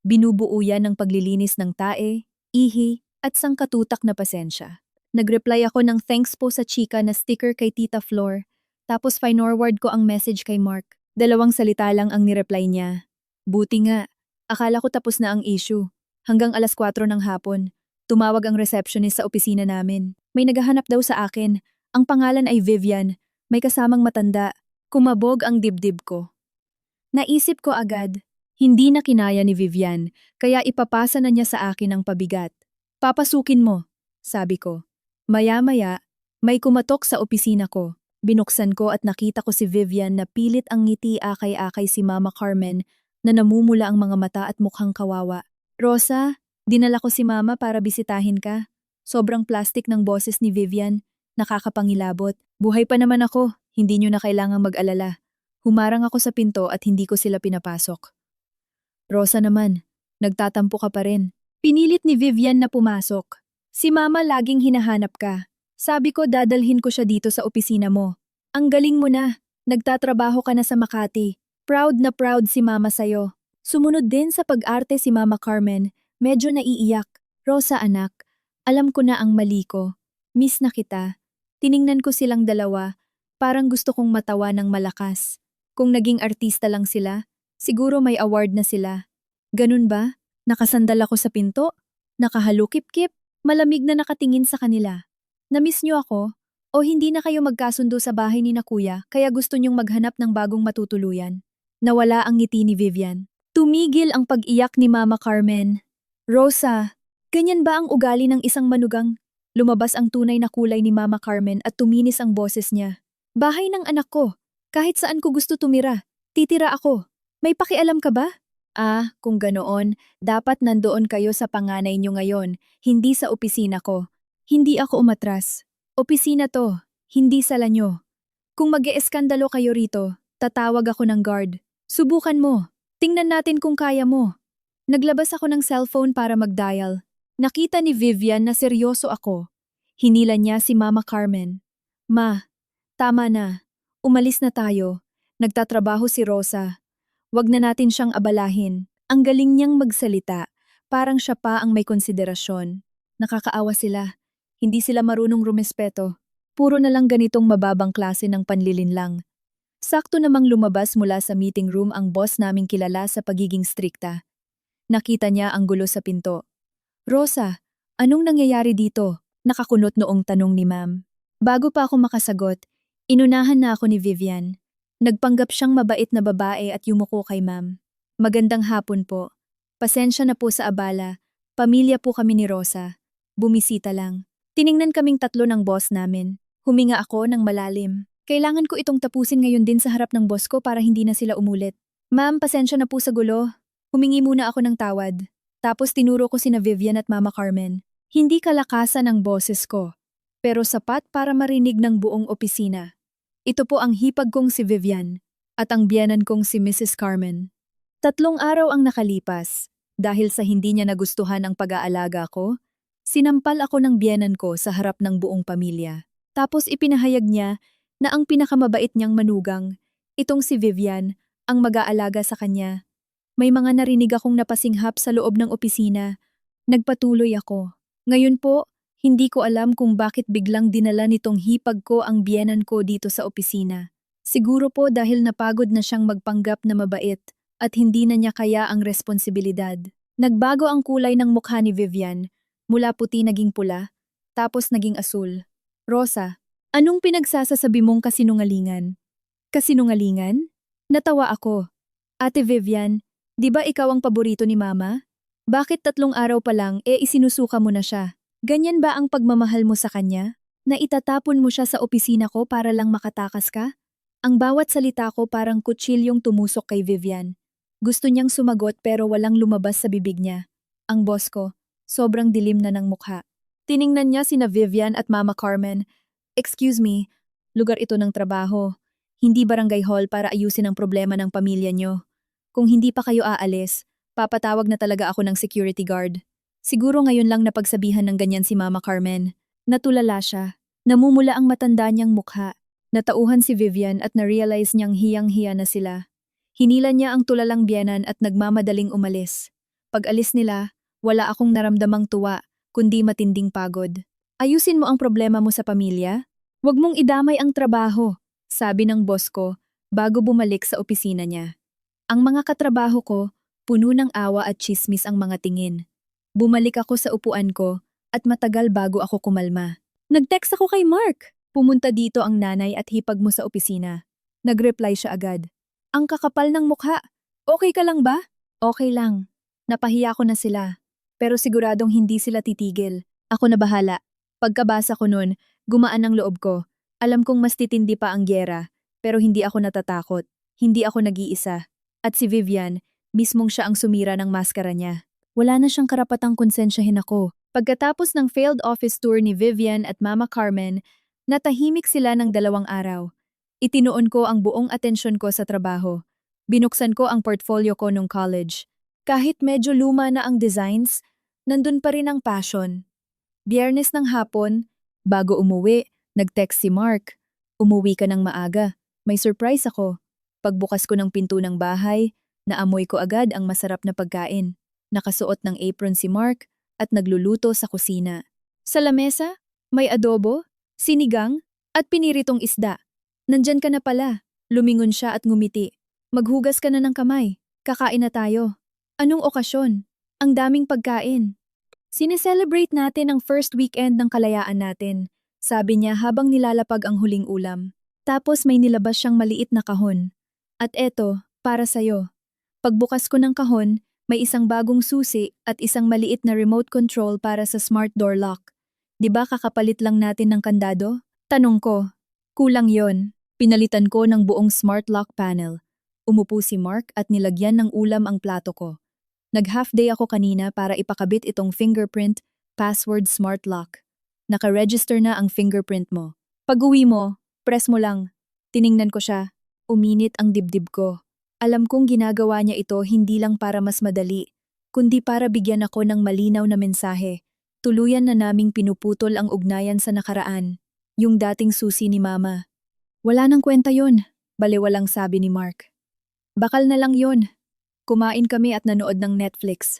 Binubuo yan ng paglilinis ng tae, ihi, at sangkatutak na pasensya. Nag-reply ako ng thanks po sa chika na sticker kay Tita Flor, tapos finorward ko ang message kay Mark. 2 salita lang ang nireply niya. Buti nga, akala ko tapos na ang issue. Hanggang alas 4 ng hapon, tumawag ang receptionist sa opisina namin. May naghahanap daw sa akin. Ang pangalan ay Vivian, may kasamang matanda. Kumabog ang dibdib ko. Naisip ko agad, hindi na kinaya ni Vivian, kaya ipapasa na niya sa akin ang pabigat. Papasukin mo, sabi ko. Maya-maya, may kumatok sa opisina ko. Binuksan ko at nakita ko si Vivian na pilit ang ngiti akay-akay si Mama Carmen na namumula ang mga mata at mukhang kawawa. Rosa, dinala ko si Mama para bisitahin ka. Sobrang plastic ng boses ni Vivian, nakakapangilabot. Buhay pa naman ako, hindi nyo na kailangang mag-alala. Humarang ako sa pinto at hindi ko sila pinapasok. Rosa naman, nagtatampo ka pa rin. Pinilit ni Vivian na pumasok. Si Mama laging hinahanap ka. Sabi ko dadalhin ko siya dito sa opisina mo. Ang galing mo na, nagtatrabaho ka na sa Makati. Proud na proud si Mama sa'yo. Sumunod din sa pag-arte si Mama Carmen, medyo naiiyak. Rosa anak, alam ko na ang mali ko. Miss na kita. Tiningnan ko silang dalawa, parang gusto kong matawa ng malakas. Kung naging artista lang sila, siguro may award na sila. Ganun ba? Nakasandal ako sa pinto? Nakahalukip-kip? Malamig na nakatingin sa kanila. Namiss niyo ako? O hindi na kayo magkasundo sa bahay ni na kuya kaya gusto niyong maghanap ng bagong matutuluyan? Nawala ang ngiti ni Vivian. Tumigil ang pag-iyak ni Mama Carmen. Rosa, ganyan ba ang ugali ng isang manugang? Lumabas ang tunay na kulay ni Mama Carmen at tuminis ang boses niya. Bahay ng anak ko. Kahit saan ko gusto tumira. Titira ako. May pakialam ka ba? Ah, kung ganoon, dapat nandoon kayo sa panganay niyo ngayon, hindi sa opisina ko. Hindi ako umatras. Opisina to, hindi sala nyo. Kung mag-eeskandalo kayo rito, tatawag ako ng guard. Subukan mo. Tingnan natin kung kaya mo. Naglabas ako ng cellphone para mag-dial. Nakita ni Vivian na seryoso ako. Hinila niya si Mama Carmen. Ma, tama na. Umalis na tayo. Nagtatrabaho si Rosa. Wag na natin siyang abalahin. Ang galing niyang magsalita. Parang siya pa ang may konsiderasyon. Nakakaawa sila. Hindi sila marunong rumespeto. Puro na lang ganitong mababang klase ng panlilinlang. Sakto namang lumabas mula sa meeting room ang boss naming kilala sa pagiging strikta. Nakita niya ang gulo sa pinto. Rosa, anong nangyayari dito? Nakakunot noong tanong ni ma'am. Bago pa ako makasagot, inunahan na ako ni Vivian. Nagpanggap siyang mabait na babae at yumuko kay ma'am. Magandang hapon po. Pasensya na po sa abala. Pamilya po kami ni Rosa. Bumisita lang. Tiningnan kaming tatlo ng boss namin. Huminga ako ng malalim. Kailangan ko itong tapusin ngayon din sa harap ng boss ko para hindi na sila umulit. Ma'am, pasensya na po sa gulo. Humingi muna ako ng tawad. Tapos tinuro ko sina Vivian at Mama Carmen. Hindi kalakasan ang boses ko, pero sapat para marinig ng buong opisina. Ito po ang hipag kong si Vivian at ang biyenan kong si Mrs. Carmen. 3 araw ang nakalipas. Dahil sa hindi niya nagustuhan ang pag-aalaga ko, sinampal ako ng biyenan ko sa harap ng buong pamilya. Tapos ipinahayag niya na ang pinakamabait niyang manugang, itong si Vivian, ang mag-aalaga sa kanya. May mga narinig akong napasinghap sa loob ng opisina. Nagpatuloy ako. Ngayon po, hindi ko alam kung bakit biglang dinala nitong hipag ko ang biyenan ko dito sa opisina. Siguro po dahil napagod na siyang magpanggap na mabait at hindi na niya kaya ang responsibilidad. Nagbago ang kulay ng mukha ni Vivian, mula puti naging pula, tapos naging asul. Rosa, anong pinagsasasabi mong kasinungalingan? Kasinungalingan? Natawa ako. Ate Vivian, di ba ikaw ang paborito ni Mama? Bakit 3 araw pa lang isinusuka mo na siya? Ganyan ba ang pagmamahal mo sa kanya? Na itatapon mo siya sa opisina ko para lang makatakas ka? Ang bawat salita ko parang kutsilyong tumusok kay Vivian. Gusto niyang sumagot pero walang lumabas sa bibig niya. Ang boss ko, sobrang dilim na ng mukha. Tiningnan niya sina Vivian at Mama Carmen. Excuse me, lugar ito ng trabaho. Hindi barangay hall para ayusin ang problema ng pamilya niyo. Kung hindi pa kayo aalis, papatawag na talaga ako ng security guard. Siguro ngayon lang napagsabihan ng ganyan si Mama Carmen. Natulala siya. Namumula ang matanda niyang mukha. Natauhan si Vivian at na-realize niyang hiyang-hiya na sila. Hinila niya ang tulalang biyenan at nagmamadaling umalis. Pag-alis nila, wala akong naramdamang tuwa, kundi matinding pagod. Ayusin mo ang problema mo sa pamilya? Huwag mong idamay ang trabaho, sabi ng boss ko bago bumalik sa opisina niya. Ang mga katrabaho ko, puno ng awa at tsismis ang mga tingin. Bumalik ako sa upuan ko at matagal bago ako kumalma. Nag-text ako kay Mark. Pumunta dito ang nanay at hipag mo sa opisina. Nag-reply siya agad. Ang kakapal ng mukha. Okay ka lang ba? Okay lang. Napahiya ko na sila. Pero siguradong hindi sila titigil. Ako na bahala. Pagkabasa ko nun, gumaan ang loob ko. Alam kong mas titindi pa ang gyera, pero hindi ako natatakot. Hindi ako nag-iisa. At si Vivian, mismong siya ang sumira ng maskara niya. Wala na siyang karapatang konsensyahin ako. Pagkatapos ng failed office tour ni Vivian at Mama Carmen, natahimik sila ng 2 araw. Itinuon ko ang buong atensyon ko sa trabaho. Binuksan ko ang portfolio ko nung college. Kahit medyo luma na ang designs, nandun pa rin ang passion. Biyernes ng hapon, bago umuwi, nag-text si Mark. Umuwi ka ng maaga. May surprise ako. Pagbukas ko ng pinto ng bahay, naamoy ko agad ang masarap na pagkain. Nakasuot ng apron si Mark at nagluluto sa kusina. Sa lamesa, may adobo, sinigang, at piniritong isda. Nandyan ka na pala. Lumingon siya at ngumiti. Maghugas ka na ng kamay. Kakain na tayo. Anong okasyon? Ang daming pagkain. Sineselebrate natin ang first weekend ng kalayaan natin, sabi niya habang nilalapag ang huling ulam. Tapos may nilabas siyang maliit na kahon. At eto, para sa'yo. Pagbukas ko ng kahon, may isang bagong susi at isang maliit na remote control para sa smart door lock. Di ba kakapalit lang natin ng kandado? Tanong ko. Kulang yon. Pinalitan ko ng buong smart lock panel. Umupo si Mark at nilagyan ng ulam ang plato ko. Nag-half day ako kanina para ipakabit itong fingerprint, password smart lock. Naka-register na ang fingerprint mo. Pag-uwi mo, press mo lang. Tiningnan ko siya. Uminit ang dibdib ko. Alam kong ginagawa niya ito hindi lang para mas madali, kundi para bigyan ako ng malinaw na mensahe. Tuluyan na naming pinuputol ang ugnayan sa nakaraan. Yung dating susi ni Mama. Wala nang kwenta yun, baliwalang sabi ni Mark. Bakal na lang yun. Kumain kami at nanood ng Netflix.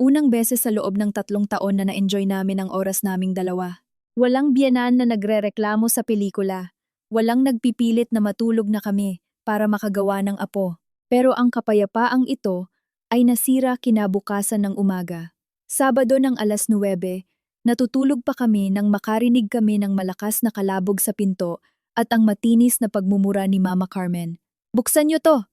Unang beses sa loob ng 3 taon na na-enjoy namin ang oras naming dalawa. Walang biyenan na nagrereklamo sa pelikula. Walang nagpipilit na matulog na kami para makagawa ng apo. Pero ang kapayapaang ito ay nasira kinabukasan ng umaga. Sabado ng 9:00, natutulog pa kami nang makarinig kami ng malakas na kalabog sa pinto at ang matinis na pagmumura ni Mama Carmen. Buksan niyo to!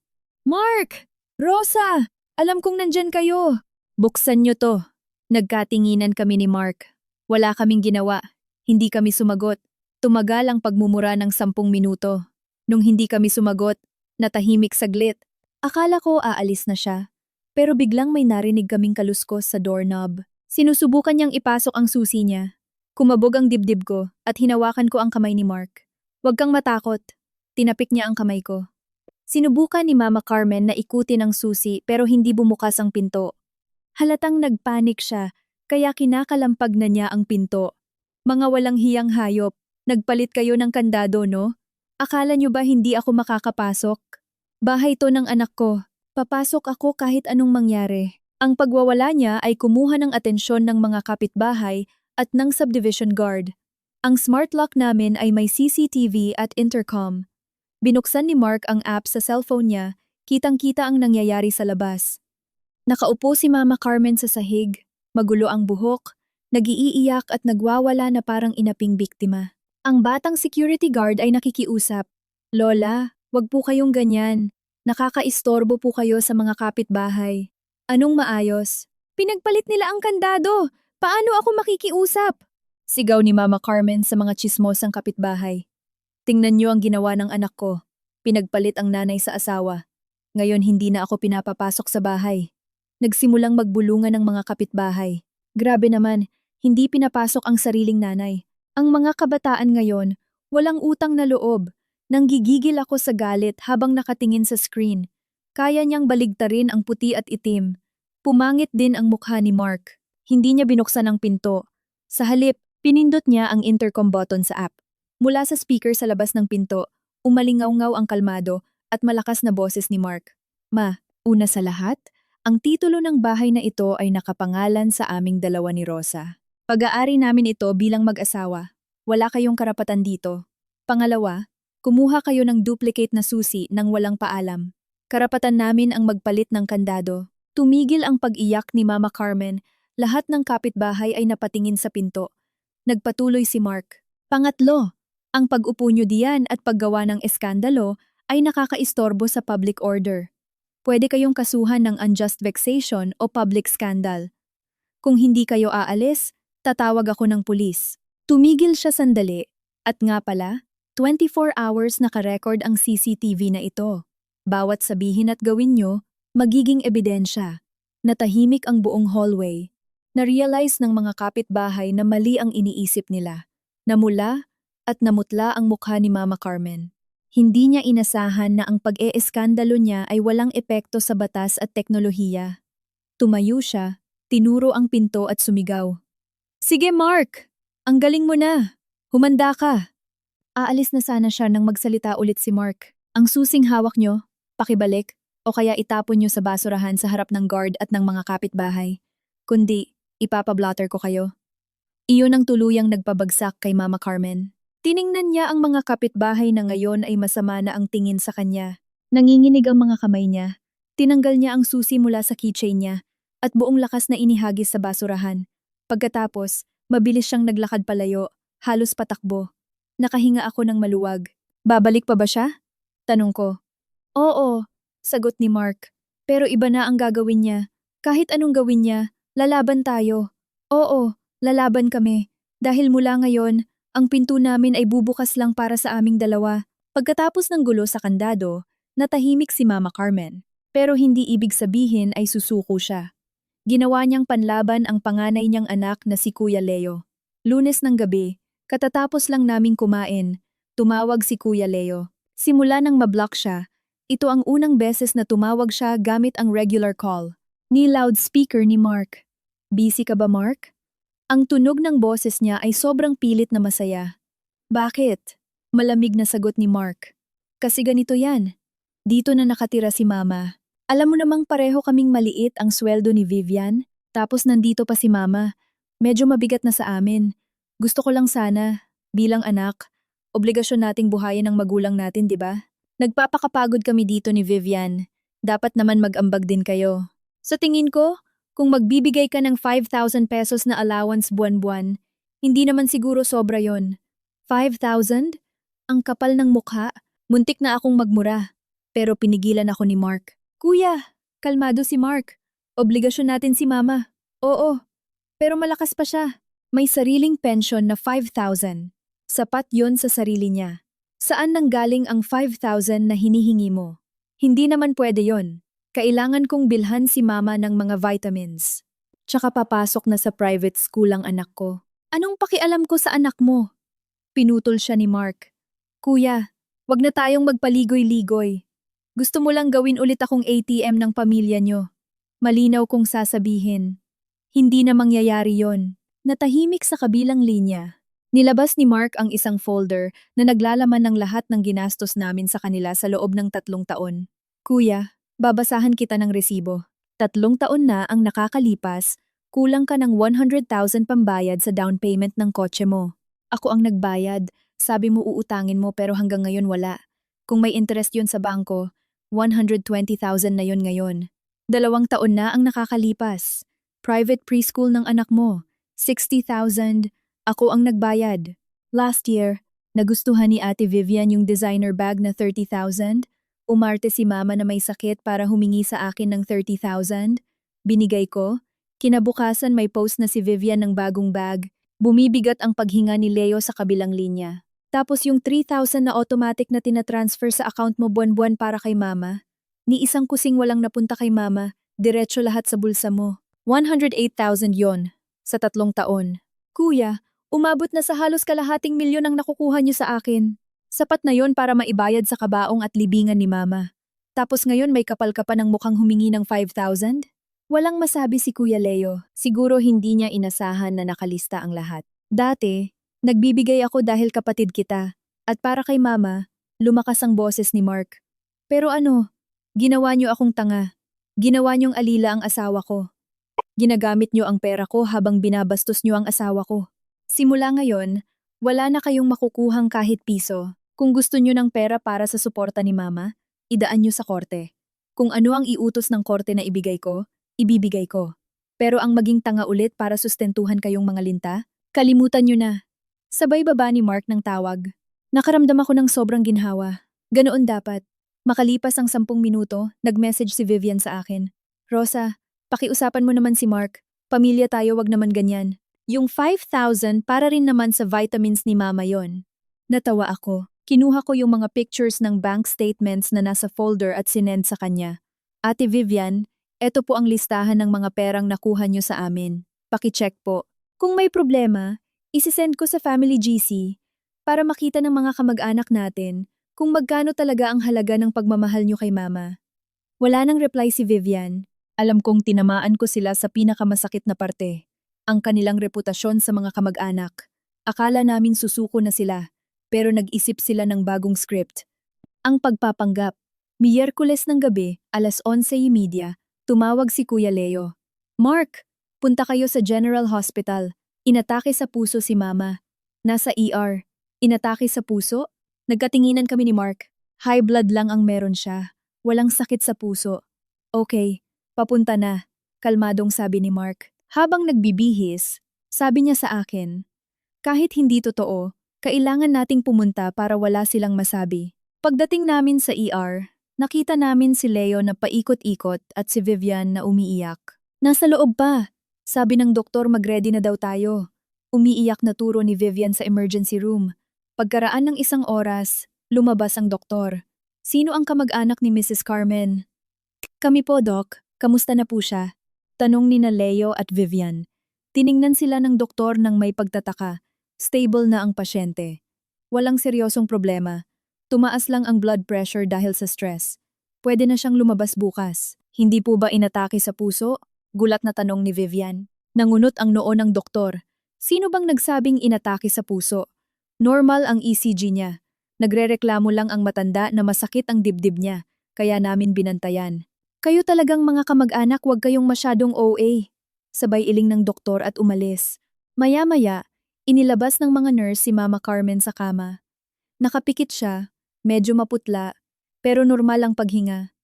Mark! Rosa! Alam kong nandyan kayo! Buksan niyo to! Nagkatinginan kami ni Mark. Wala kaming ginawa. Hindi kami sumagot. Tumagal ang pagmumura ng 10 minuto. Nung hindi kami sumagot, natahimik saglit. Akala ko aalis na siya. Pero biglang may narinig kaming kaluskos sa doorknob. Sinusubukan niyang ipasok ang susi niya. Kumabog ang dibdib ko at hinawakan ko ang kamay ni Mark. Huwag kang matakot. Tinapik niya ang kamay ko. Sinubukan ni Mama Carmen na ikutin ang susi pero hindi bumukas ang pinto. Halatang nagpanik siya, kaya kinakalampag na niya ang pinto. Mga walang hiyang hayop, nagpalit kayo ng kandado, no? Akala niyo ba hindi ako makakapasok? Bahay to ng anak ko. Papasok ako kahit anong mangyari. Ang pagwawala niya ay kumuha ng atensyon ng mga kapitbahay at ng subdivision guard. Ang smart lock namin ay may CCTV at intercom. Binuksan ni Mark ang app sa cellphone niya, kitang-kita ang nangyayari sa labas. Nakaupo si Mama Carmen sa sahig, magulo ang buhok, nag-iiyak at nagwawala na parang inaping biktima. Ang batang security guard ay nakikiusap. Lola, wag po kayong ganyan. Nakakaistorbo po kayo sa mga kapitbahay. Anong maayos? Pinagpalit nila ang kandado. Paano ako makikiusap? Sigaw ni Mama Carmen sa mga tsismosang kapitbahay. Tingnan niyo ang ginawa ng anak ko. Pinagpalit ang nanay sa asawa. Ngayon hindi na ako pinapapasok sa bahay. Nagsimulang magbulungan ng mga kapitbahay. Grabe naman, hindi pinapasok ang sariling nanay. Ang mga kabataan ngayon, walang utang na loob. Nanggigigil ako sa galit habang nakatingin sa screen. Kaya niyang baligtarin ang puti at itim. Pumangit din ang mukha ni Mark. Hindi niya binuksan ang pinto. Sa halip, pinindot niya ang intercom button sa app. Mula sa speaker sa labas ng pinto, umalingaw-ngaw ang kalmado at malakas na boses ni Mark. Ma, una sa lahat, ang titulo ng bahay na ito ay nakapangalan sa aming dalawa ni Rosa. Pag-aari namin ito bilang mag-asawa. Wala kayong karapatan dito. Pangalawa, kumuha kayo ng duplicate na susi nang walang paalam. Karapatan namin ang magpalit ng kandado. Tumigil ang pag-iyak ni Mama Carmen. Lahat ng kapitbahay ay napatingin sa pinto. Nagpatuloy si Mark. Pangatlo, ang pag-upo nyo diyan at paggawa ng eskandalo ay nakakaistorbo sa public order. Pwede kayong kasuhan ng unjust vexation o public scandal. Kung hindi kayo aalis, tatawag ako ng pulis. Tumigil siya sandali. At nga pala, 24 hours naka-record ang CCTV na ito. Bawat sabihin at gawin nyo, magiging ebidensya. Natahimik ang buong hallway. Na-realize ng mga kapitbahay na mali ang iniisip nila. Namula at namutla ang mukha ni Mama Carmen. Hindi niya inasahan na ang pag-eeskandalo niya ay walang epekto sa batas at teknolohiya. Tumayo siya, tinuro ang pinto at sumigaw. Sige Mark! Ang galing mo na! Humanda ka! Aalis na sana siya nang magsalita ulit si Mark. Ang susing hawak nyo, pakibalik, o kaya itapon nyo sa basurahan sa harap ng guard at ng mga kapitbahay. Kundi, ipapablotter ko kayo. Iyon ang tuluyang nagpabagsak kay Mama Carmen. Tiningnan niya ang mga kapitbahay na ngayon ay masama na ang tingin sa kanya. Nanginginig ang mga kamay niya. Tinanggal niya ang susi mula sa keychain niya at buong lakas na inihagis sa basurahan. Pagkatapos, mabilis siyang naglakad palayo, halos patakbo. Nakahinga ako ng maluwag. Babalik pa ba siya? Tanong ko. Oo, sagot ni Mark. Pero iba na ang gagawin niya. Kahit anong gawin niya, lalaban tayo. Oo, lalaban kami. Dahil mula ngayon, ang pinto namin ay bubukas lang para sa aming dalawa. Pagkatapos ng gulo sa kandado, natahimik si Mama Carmen. Pero hindi ibig sabihin ay susuko siya. Ginawa niyang panlaban ang panganay niyang anak na si Kuya Leo. Lunes ng gabi, katatapos lang naming kumain, tumawag si Kuya Leo. Simula nang mablock siya, ito ang unang beses na tumawag siya gamit ang regular call. Ni loudspeaker ni Mark. Busy ka ba, Mark? Ang tunog ng boses niya ay sobrang pilit na masaya. Bakit? Malamig na sagot ni Mark. Kasi ganito yan. Dito na nakatira si Mama. Alam mo namang pareho kaming maliit ang sweldo ni Vivian, tapos nandito pa si Mama. Medyo mabigat na sa amin. Gusto ko lang sana, bilang anak, obligasyon nating buhayin ang magulang natin, di ba? Nagpapakapagod kami dito ni Vivian. Dapat naman mag-ambag din kayo. Sa tingin ko, kung magbibigay ka ng 5,000 pesos na allowance buwan-buwan, hindi naman siguro sobra yon. 5,000? Ang kapal ng mukha, muntik na akong magmura. Pero pinigilan ako ni Mark. Kuya, kalmado si Mark. Obligasyon natin si Mama. Oo, pero malakas pa siya. May sariling pension na 5,000. Sapat yon sa sarili niya. Saan nanggaling ang 5,000 na hinihingi mo? Hindi naman pwede yon. Kailangan kong bilhan si Mama ng mga vitamins. Tsaka papasok na sa private school ang anak ko. Anong pakialam ko sa anak mo? Pinutol siya ni Mark. Kuya, wag na tayong magpaligoy-ligoy. Gusto mo lang gawin ulit akong ATM ng pamilya nyo. Malinaw kong sasabihin. Hindi na mangyayari yon. Natahimik sa kabilang linya. Nilabas ni Mark ang isang folder na naglalaman ng lahat ng ginastos namin sa kanila sa loob ng 3 taon. Kuya, babasahan kita ng resibo. 3 taon na ang nakakalipas, kulang ka ng 100,000 pambayad sa down payment ng kotse mo. Ako ang nagbayad, sabi mo uutangin mo pero hanggang ngayon wala. Kung may interest yun sa bangko, 120,000 na yun ngayon. 2 taon na ang nakakalipas. Private preschool ng anak mo, 60,000, ako ang nagbayad. Last year, nagustuhan ni Ate Vivian yung designer bag na 30,000. Umarte si Mama na may sakit para humingi sa akin ng 30,000. Binigay ko. Kinabukasan may post na si Vivian ng bagong bag. Bumibigat ang paghinga ni Leo sa kabilang linya. Tapos yung 3,000 na automatic na tinatransfer sa account mo buwan-buwan para kay Mama. Ni isang kusing walang napunta kay Mama, diretso lahat sa bulsa mo. 108,000 yon sa 3 taon. Kuya, umabot na sa halos kalahating milyon ang nakukuha niyo sa akin. Sapat na yon para maibayad sa kabaong at libingan ni Mama. Tapos ngayon may kapal ka pa ng mukhang humingi ng 5,000? Walang masabi si Kuya Leo. Siguro hindi niya inasahan na nakalista ang lahat. Dati, Nagbibigay ako dahil kapatid kita. At para kay mama, lumakas ang boses ni Mark. Pero ano, ginawa niyo akong tanga. Ginawa niyong alila ang asawa ko. Ginagamit niyo ang pera ko habang binabastos niyo ang asawa ko. Simula ngayon, wala na kayong makukuhang kahit piso. Kung gusto niyo ng pera para sa suporta ni mama, idaan niyo sa korte. Kung ano ang iutos ng korte na ibigay ko, ibibigay ko. Pero ang maging tanga ulit para sustentuhan kayong mga linta, kalimutan niyo na. Sabay baba ni Mark ng tawag. Nakaramdam ako ng sobrang ginhawa. Ganoon dapat. Makalipas ang 10 minuto, nag-message si Vivian sa akin. Rosa, pakiusapan mo naman si Mark. Pamilya tayo, wag naman ganyan. Yung 5,000 para rin naman sa vitamins ni mama yon. Natawa ako. Kinuha ko yung mga pictures ng bank statements na nasa folder at sinend sa kanya. Ate Vivian, eto po ang listahan ng mga perang nakuha nyo sa amin. Pakicheck po. Kung may problema, isisend ko sa Family GC para makita ng mga kamag-anak natin kung magkano talaga ang halaga ng pagmamahal nyo kay mama. Wala nang reply si Vivian. Alam kong tinamaan ko sila sa pinakamasakit na parte, ang kanilang reputasyon sa mga kamag-anak. Akala namin susuko na sila, pero nag-isip sila ng bagong script. Ang pagpapanggap. Miyerkules ng gabi, 11:30, tumawag si Kuya Leo. Mark, punta kayo sa General Hospital. Inatake sa puso si mama. Nasa ER. Inatake sa puso? Nagkatinginan kami ni Mark. High blood lang ang meron siya. Walang sakit sa puso. Okay, papunta na. Kalmadong sabi ni Mark. Habang nagbibihis, sabi niya sa akin, kahit hindi totoo, kailangan nating pumunta para wala silang masabi. Pagdating namin sa ER, nakita namin si Leo na paikot-ikot at si Vivian na umiiyak. Nasa loob pa. Sabi ng doktor mag-ready na daw tayo. Umiiyak na turo ni Vivian sa emergency room. Pagkaraan ng 1 oras, lumabas ang doktor. Sino ang kamag-anak ni Mrs. Carmen? Kami po, Doc. Kamusta na po siya? Tanong ni na Leo at Vivian. Tiningnan sila ng doktor nang may pagtataka. Stable na ang pasyente. Walang seryosong problema. Tumaas lang ang blood pressure dahil sa stress. Pwede na siyang lumabas bukas. Hindi po ba inatake sa puso? Gulat na tanong ni Vivian. Nangunot ang noo ng doktor. Sino bang nagsabing inatake sa puso? Normal ang ECG niya. Nagrereklamo lang ang matanda na masakit ang dibdib niya, kaya namin binantayan. Kayo talagang mga kamag-anak, huwag kayong masyadong OA. Sabay iling ng doktor at umalis. Maya-maya, inilabas ng mga nurse si Mama Carmen sa kama. Nakapikit siya, medyo maputla, pero normal ang paghinga.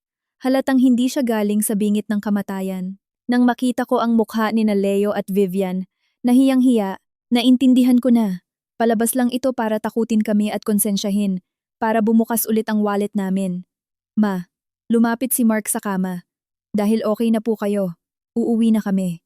Halatang hindi siya galing sa bingit ng kamatayan. Nang makita ko ang mukha ni na Leo at Vivian, nahiyang-hiya, naintindihan ko na. Palabas lang ito para takutin kami at konsensyahin, para bumukas ulit ang wallet namin. Ma, lumapit si Mark sa kama. Dahil okay na po kayo, uuwi na kami.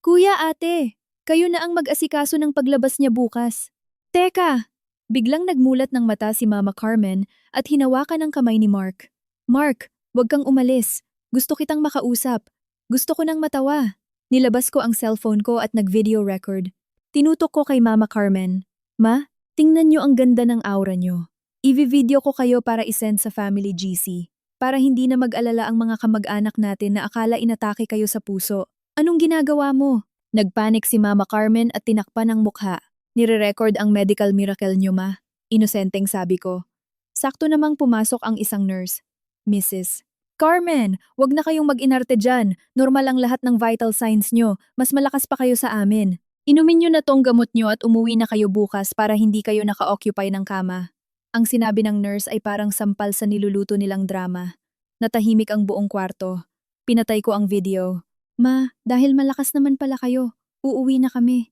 Kuya, ate, kayo na ang mag-asikaso ng paglabas niya bukas. Teka! Biglang nagmulat ng mata si Mama Carmen at hinawakan ang kamay ni Mark. Mark, wag kang umalis. Gusto kitang makausap. Gusto ko nang matawa. Nilabas ko ang cellphone ko at nag-video record. Tinutok ko kay Mama Carmen. Ma, tingnan niyo ang ganda ng aura niyo. I-video ko kayo para isend sa Family GC. Para hindi na mag-alala ang mga kamag-anak natin na akala inatake kayo sa puso. Anong ginagawa mo? Nagpanik si Mama Carmen at tinakpan ang mukha. Nire-record ang medical miracle niyo, ma. Inosenteng sabi ko. Sakto namang pumasok ang isang nurse. Mrs. Carmen, wag na kayong mag-inarte dyan. Normal ang lahat ng vital signs nyo. Mas malakas pa kayo sa amin. Inumin nyo na tong gamot nyo at umuwi na kayo bukas para hindi kayo naka-occupy ng kama. Ang sinabi ng nurse ay parang sampal sa niluluto nilang drama. Natahimik ang buong kwarto. Pinatay ko ang video. Ma, dahil malakas naman pala kayo, uuwi na kami.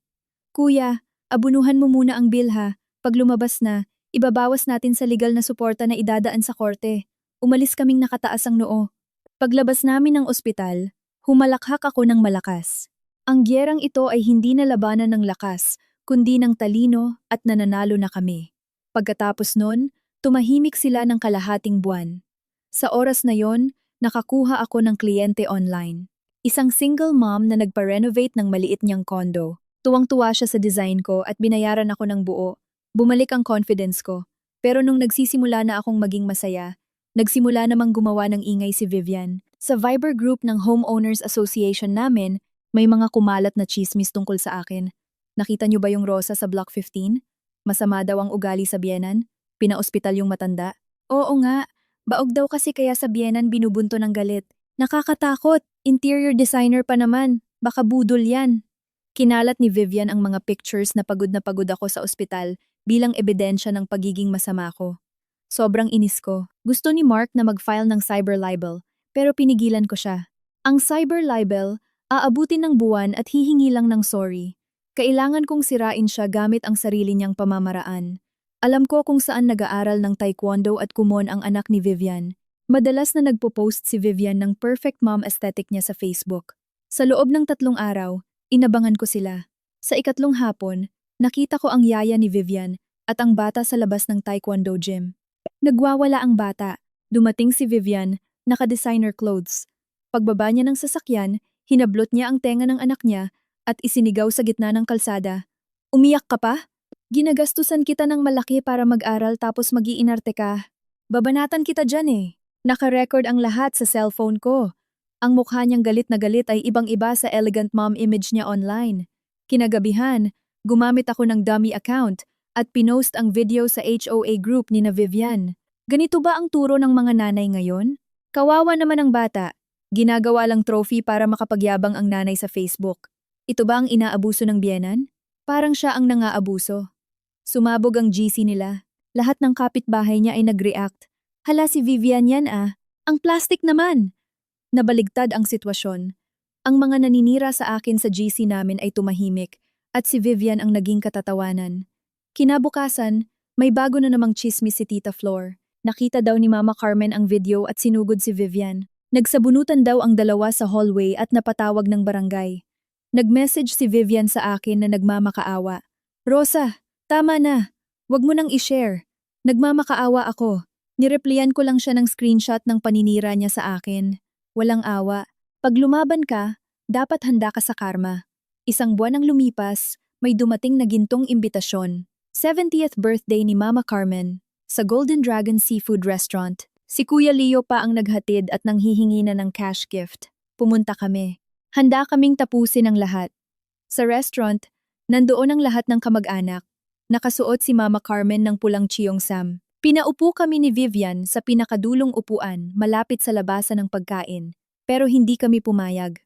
Kuya, abunuhan mo muna ang bill ha. Pag lumabas na, ibabawas natin sa legal na suporta na idadaan sa korte. Umalis kaming nakataas ang noo. Paglabas namin ng ospital, humalakhak ako ng malakas. Ang gyerang ito ay hindi na labanan ng lakas, kundi ng talino at nananalo na kami. Pagkatapos nun, tumahimik sila ng kalahating buwan. Sa oras na yon, nakakuha ako ng kliyente online. Isang single mom na nagpa-renovate ng maliit niyang condo. Tuwang-tuwa siya sa design ko at binayaran ako ng buo. Bumalik ang confidence ko. Pero nung nagsisimula na akong maging masaya, nagsimula namang gumawa ng ingay si Vivian. Sa Viber group ng Homeowners Association namin, may mga kumalat na chismis tungkol sa akin. Nakita niyo ba yung Rosa sa Block 15? Masama daw ang ugali sa biyenan? Pinaospital yung matanda? Oo nga, baog daw kasi kaya sa biyenan binubunto ng galit. Nakakatakot, interior designer pa naman, baka budol yan. Kinalat ni Vivian ang mga pictures na pagod ako sa ospital bilang ebidensya ng pagiging masama ko. Sobrang inis ko. Gusto ni Mark na mag-file ng cyber libel, pero pinigilan ko siya. Ang cyber libel, aabutin ng buwan at hihingi lang ng sorry. Kailangan kong sirain siya gamit ang sarili niyang pamamaraan. Alam ko kung saan nag-aaral ng taekwondo at kumon ang anak ni Vivian. Madalas na nagpo-post si Vivian ng perfect mom aesthetic niya sa Facebook. Sa loob ng 3 araw, inabangan ko sila. Sa ikatlong hapon, nakita ko ang yaya ni Vivian at ang bata sa labas ng taekwondo gym. Nagwawala ang bata. Dumating si Vivian, naka-designer clothes. Pagbaba niya ng sasakyan, hinablot niya ang tenga ng anak niya at isinigaw sa gitna ng kalsada. Umiyak ka pa? Ginagastusan kita ng malaki para mag-aral tapos mag-iinarte ka. Babanatan kita dyan eh. Naka-record ang lahat sa cellphone ko. Ang mukha niyang galit na galit ay ibang-iba sa elegant mom image niya online. Kinagabihan, gumamit ako ng dummy account at pinost ang video sa HOA group ni na Vivian. Ganito ba ang turo ng mga nanay ngayon? Kawawa naman ang bata. Ginagawa lang trophy para makapagyabang ang nanay sa Facebook. Ito ba ang inaabuso ng biyenan? Parang siya ang nangaabuso. Sumabog ang GC nila. Lahat ng kapitbahay niya ay nag-react. Hala si Vivian yan ah. Ang plastic naman. Nabaligtad ang sitwasyon. Ang mga naninira sa akin sa GC namin ay tumahimik at si Vivian ang naging katatawanan. Kinabukasan, may bago na namang chismis si Tita Flor. Nakita daw ni Mama Carmen ang video at sinugod si Vivian. Nagsabunutan daw ang dalawa sa hallway at napatawag ng barangay. Nag-message si Vivian sa akin na nagmamakaawa. Rosa, tama na. Wag mo nang i-share. Nagmamakaawa ako. Nireplyan ko lang siya ng screenshot ng paninira niya sa akin. Walang awa. Pag lumaban ka, dapat handa ka sa karma. Isang buwan ang lumipas, may dumating na gintong imbitasyon. 70th birthday ni Mama Carmen sa Golden Dragon Seafood Restaurant. Si Kuya Leo pa ang naghatid at nanghihingi na ng cash gift. Pumunta kami. Handa kaming tapusin ang lahat. Sa restaurant, nandoon ang lahat ng kamag-anak. Nakasuot si Mama Carmen ng pulang cheongsam. Pinaupo kami ni Vivian sa pinakadulong upuan malapit sa labasan ng pagkain, pero hindi kami pumayag.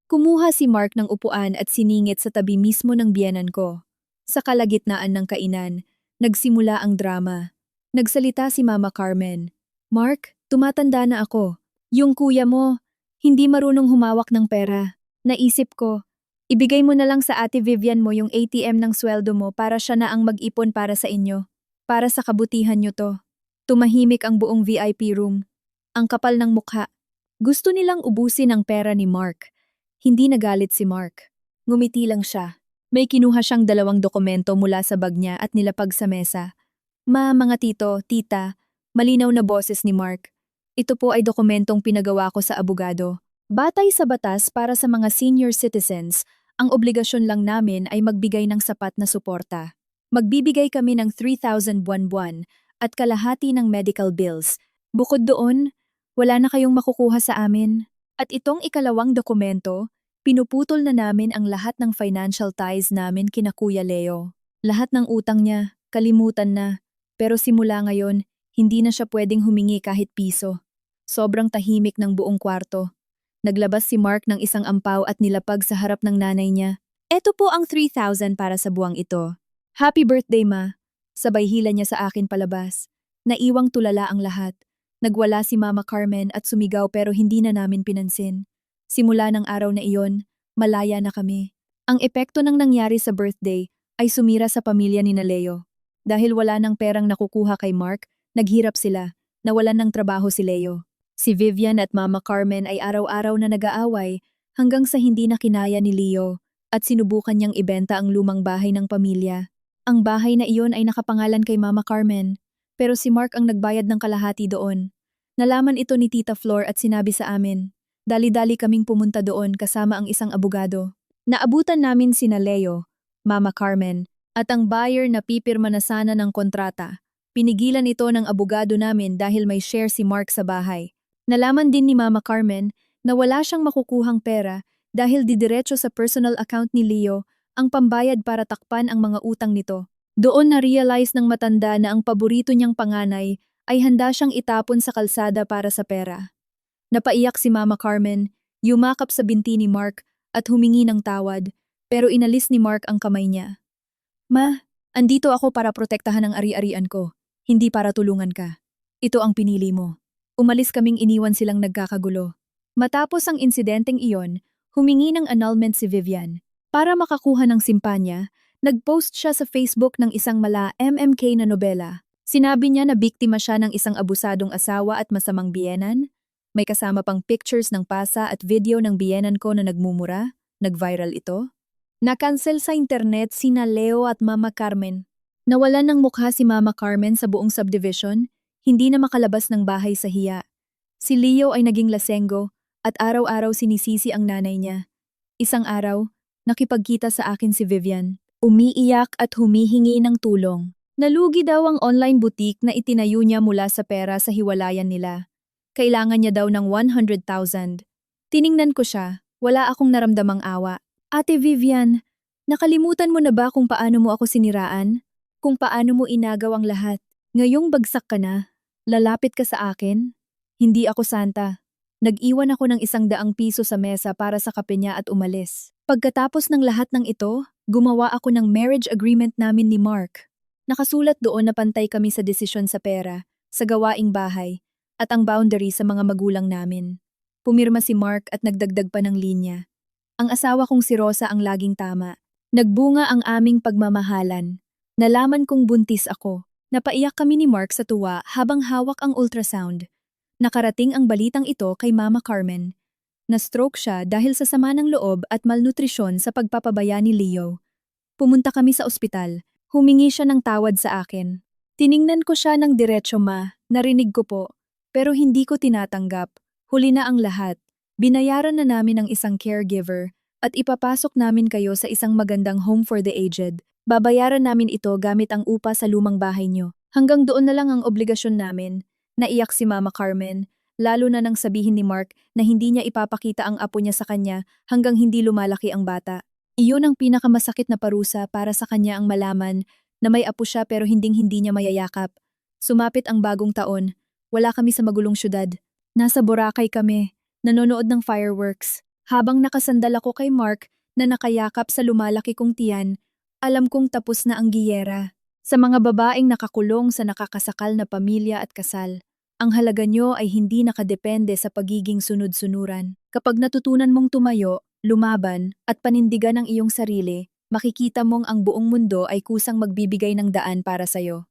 Kumuha si Mark ng upuan at siningit sa tabi mismo ng biyenan ko. Sa kalagitnaan ng kainan, nagsimula ang drama. Nagsalita si Mama Carmen. Mark, tumatanda na ako. Yung kuya mo, hindi marunong humawak ng pera. Naisip ko, ibigay mo na lang sa Ate Vivian mo yung ATM ng sweldo mo para siya na ang mag-ipon para sa inyo. Para sa kabutihan nyo to. Tumahimik ang buong VIP room. Ang kapal ng mukha. Gusto nilang ubusin ang pera ni Mark. Hindi nagalit si Mark. Ngumiti lang siya. May kinuha siyang 2 dokumento mula sa bag niya at nilapag sa mesa. Mga tito, tita, malinaw na boses ni Mark. Ito po ay dokumentong pinagawa ko sa abogado. Batay sa batas para sa mga senior citizens, ang obligasyon lang namin ay magbigay ng sapat na suporta. Magbibigay kami ng 3,000 buwan-buwan at kalahati ng medical bills. Bukod doon, wala na kayong makukuha sa amin. At itong ikalawang dokumento, pinuputol na namin ang lahat ng financial ties namin kina Kuya Leo. Lahat ng utang niya, kalimutan na. Pero simula ngayon, hindi na siya pwedeng humingi kahit piso. Sobrang tahimik ng buong kwarto. Naglabas si Mark ng isang ampaw at nilapag sa harap ng nanay niya. Eto po ang 3,000 para sa buwang ito. Happy birthday, Ma. Sabay hila niya sa akin palabas. Naiwang tulala ang lahat. Nagwala si Mama Carmen at sumigaw pero hindi na namin pinansin. Simula ng araw na iyon, malaya na kami. Ang epekto ng nangyari sa birthday ay sumira sa pamilya ni Leo. Dahil wala ng perang nakukuha kay Mark, naghirap sila, nawalan ng trabaho si Leo. Si Vivian at Mama Carmen ay araw-araw na nag-aaway hanggang sa hindi na kinaya ni Leo at sinubukan niyang ibenta ang lumang bahay ng pamilya. Ang bahay na iyon ay nakapangalan kay Mama Carmen, pero si Mark ang nagbayad ng kalahati doon. Nalaman ito ni Tita Flor at sinabi sa amin. Dali-dali kaming pumunta doon kasama ang isang abogado. Naabutan namin sina Leo, Mama Carmen, at ang buyer na pipirma na sana ng kontrata. Pinigilan ito ng abogado namin dahil may share si Mark sa bahay. Nalaman din ni Mama Carmen na wala siyang makukuhang pera dahil didiretso sa personal account ni Leo ang pambayad para takpan ang mga utang nito. Doon na-realize ng matanda na ang paborito niyang panganay ay handa siyang itapon sa kalsada para sa pera. Napaiyak si Mama Carmen, yumakap sa binti ni Mark at humingi ng tawad, pero inalis ni Mark ang kamay niya. Ma, andito ako para protektahan ang ari-arian ko, hindi para tulungan ka. Ito ang pinili mo. Umalis kaming iniwan silang nagkakagulo. Matapos ang insidenteng iyon, humingi ng annulment si Vivian. Para makakuha ng simpanya, nag-post siya sa Facebook ng isang mala MMK na nobela. Sinabi niya na biktima siya ng isang abusadong asawa at masamang biyenan. May kasama pang pictures ng pasa at video ng biyenan ko na nagmumura. Nag-viral ito. Na-cancel sa internet sina Leo at Mama Carmen. Nawalan ng mukha si Mama Carmen sa buong subdivision, hindi na makalabas ng bahay sa hiya. Si Leo ay naging lasenggo at araw-araw sinisisi ang nanay niya. Isang araw, nakipagkita sa akin si Vivian. Umiiyak at humihingi ng tulong. Nalugi daw ang online boutique na itinayo niya mula sa pera sa hiwalayan nila. Kailangan niya daw ng 100,000. Tiningnan ko siya, wala akong naramdamang awa. Ate Vivian, nakalimutan mo na ba kung paano mo ako siniraan? Kung paano mo inagaw ang lahat? Ngayong bagsak ka na, lalapit ka sa akin? Hindi ako santa. Nag-iwan ako ng 100 piso sa mesa para sa kape niya at umalis. Pagkatapos ng lahat ng ito, gumawa ako ng marriage agreement namin ni Mark. Nakasulat doon na pantay kami sa desisyon sa pera, sa gawaing bahay, at ang boundary sa mga magulang namin. Pumirma si Mark at nagdagdag pa ng linya. Ang asawa kong si Rosa ang laging tama. Nagbunga ang aming pagmamahalan. Nalaman kong buntis ako. Napaiyak kami ni Mark sa tuwa habang hawak ang ultrasound. Nakarating ang balitang ito kay Mama Carmen. Na-stroke siya dahil sa sama ng loob at malnutrisyon sa pagpapabaya ni Leo. Pumunta kami sa ospital. Humingi siya ng tawad sa akin. Tiningnan ko siya ng diretso, ma. Narinig ko po. Pero hindi ko tinatanggap. Huli na ang lahat. Binayaran na namin ang isang caregiver at ipapasok namin kayo sa isang magandang home for the aged. Babayaran namin ito gamit ang upa sa lumang bahay niyo. Hanggang doon na lang ang obligasyon namin. Naiyak si Mama Carmen, lalo na nang sabihin ni Mark na hindi niya ipapakita ang apo niya sa kanya hanggang hindi lumalaki ang bata. Iyon ang pinakamasakit na parusa para sa kanya ang malaman na may apo siya pero hinding-hindi niya mayayakap. Sumapit ang bagong taon. Wala kami sa magulong syudad. Nasa Boracay kami. Nanonood ng fireworks. Habang nakasandal ako kay Mark na nakayakap sa lumalaki kong tiyan, alam kong tapos na ang giyera. Sa mga babaeng nakakulong sa nakakasakal na pamilya at kasal, ang halaga nyo ay hindi nakadepende sa pagiging sunod-sunuran. Kapag natutunan mong tumayo, lumaban, at panindigan ang iyong sarili, makikita mong ang buong mundo ay kusang magbibigay ng daan para sayo.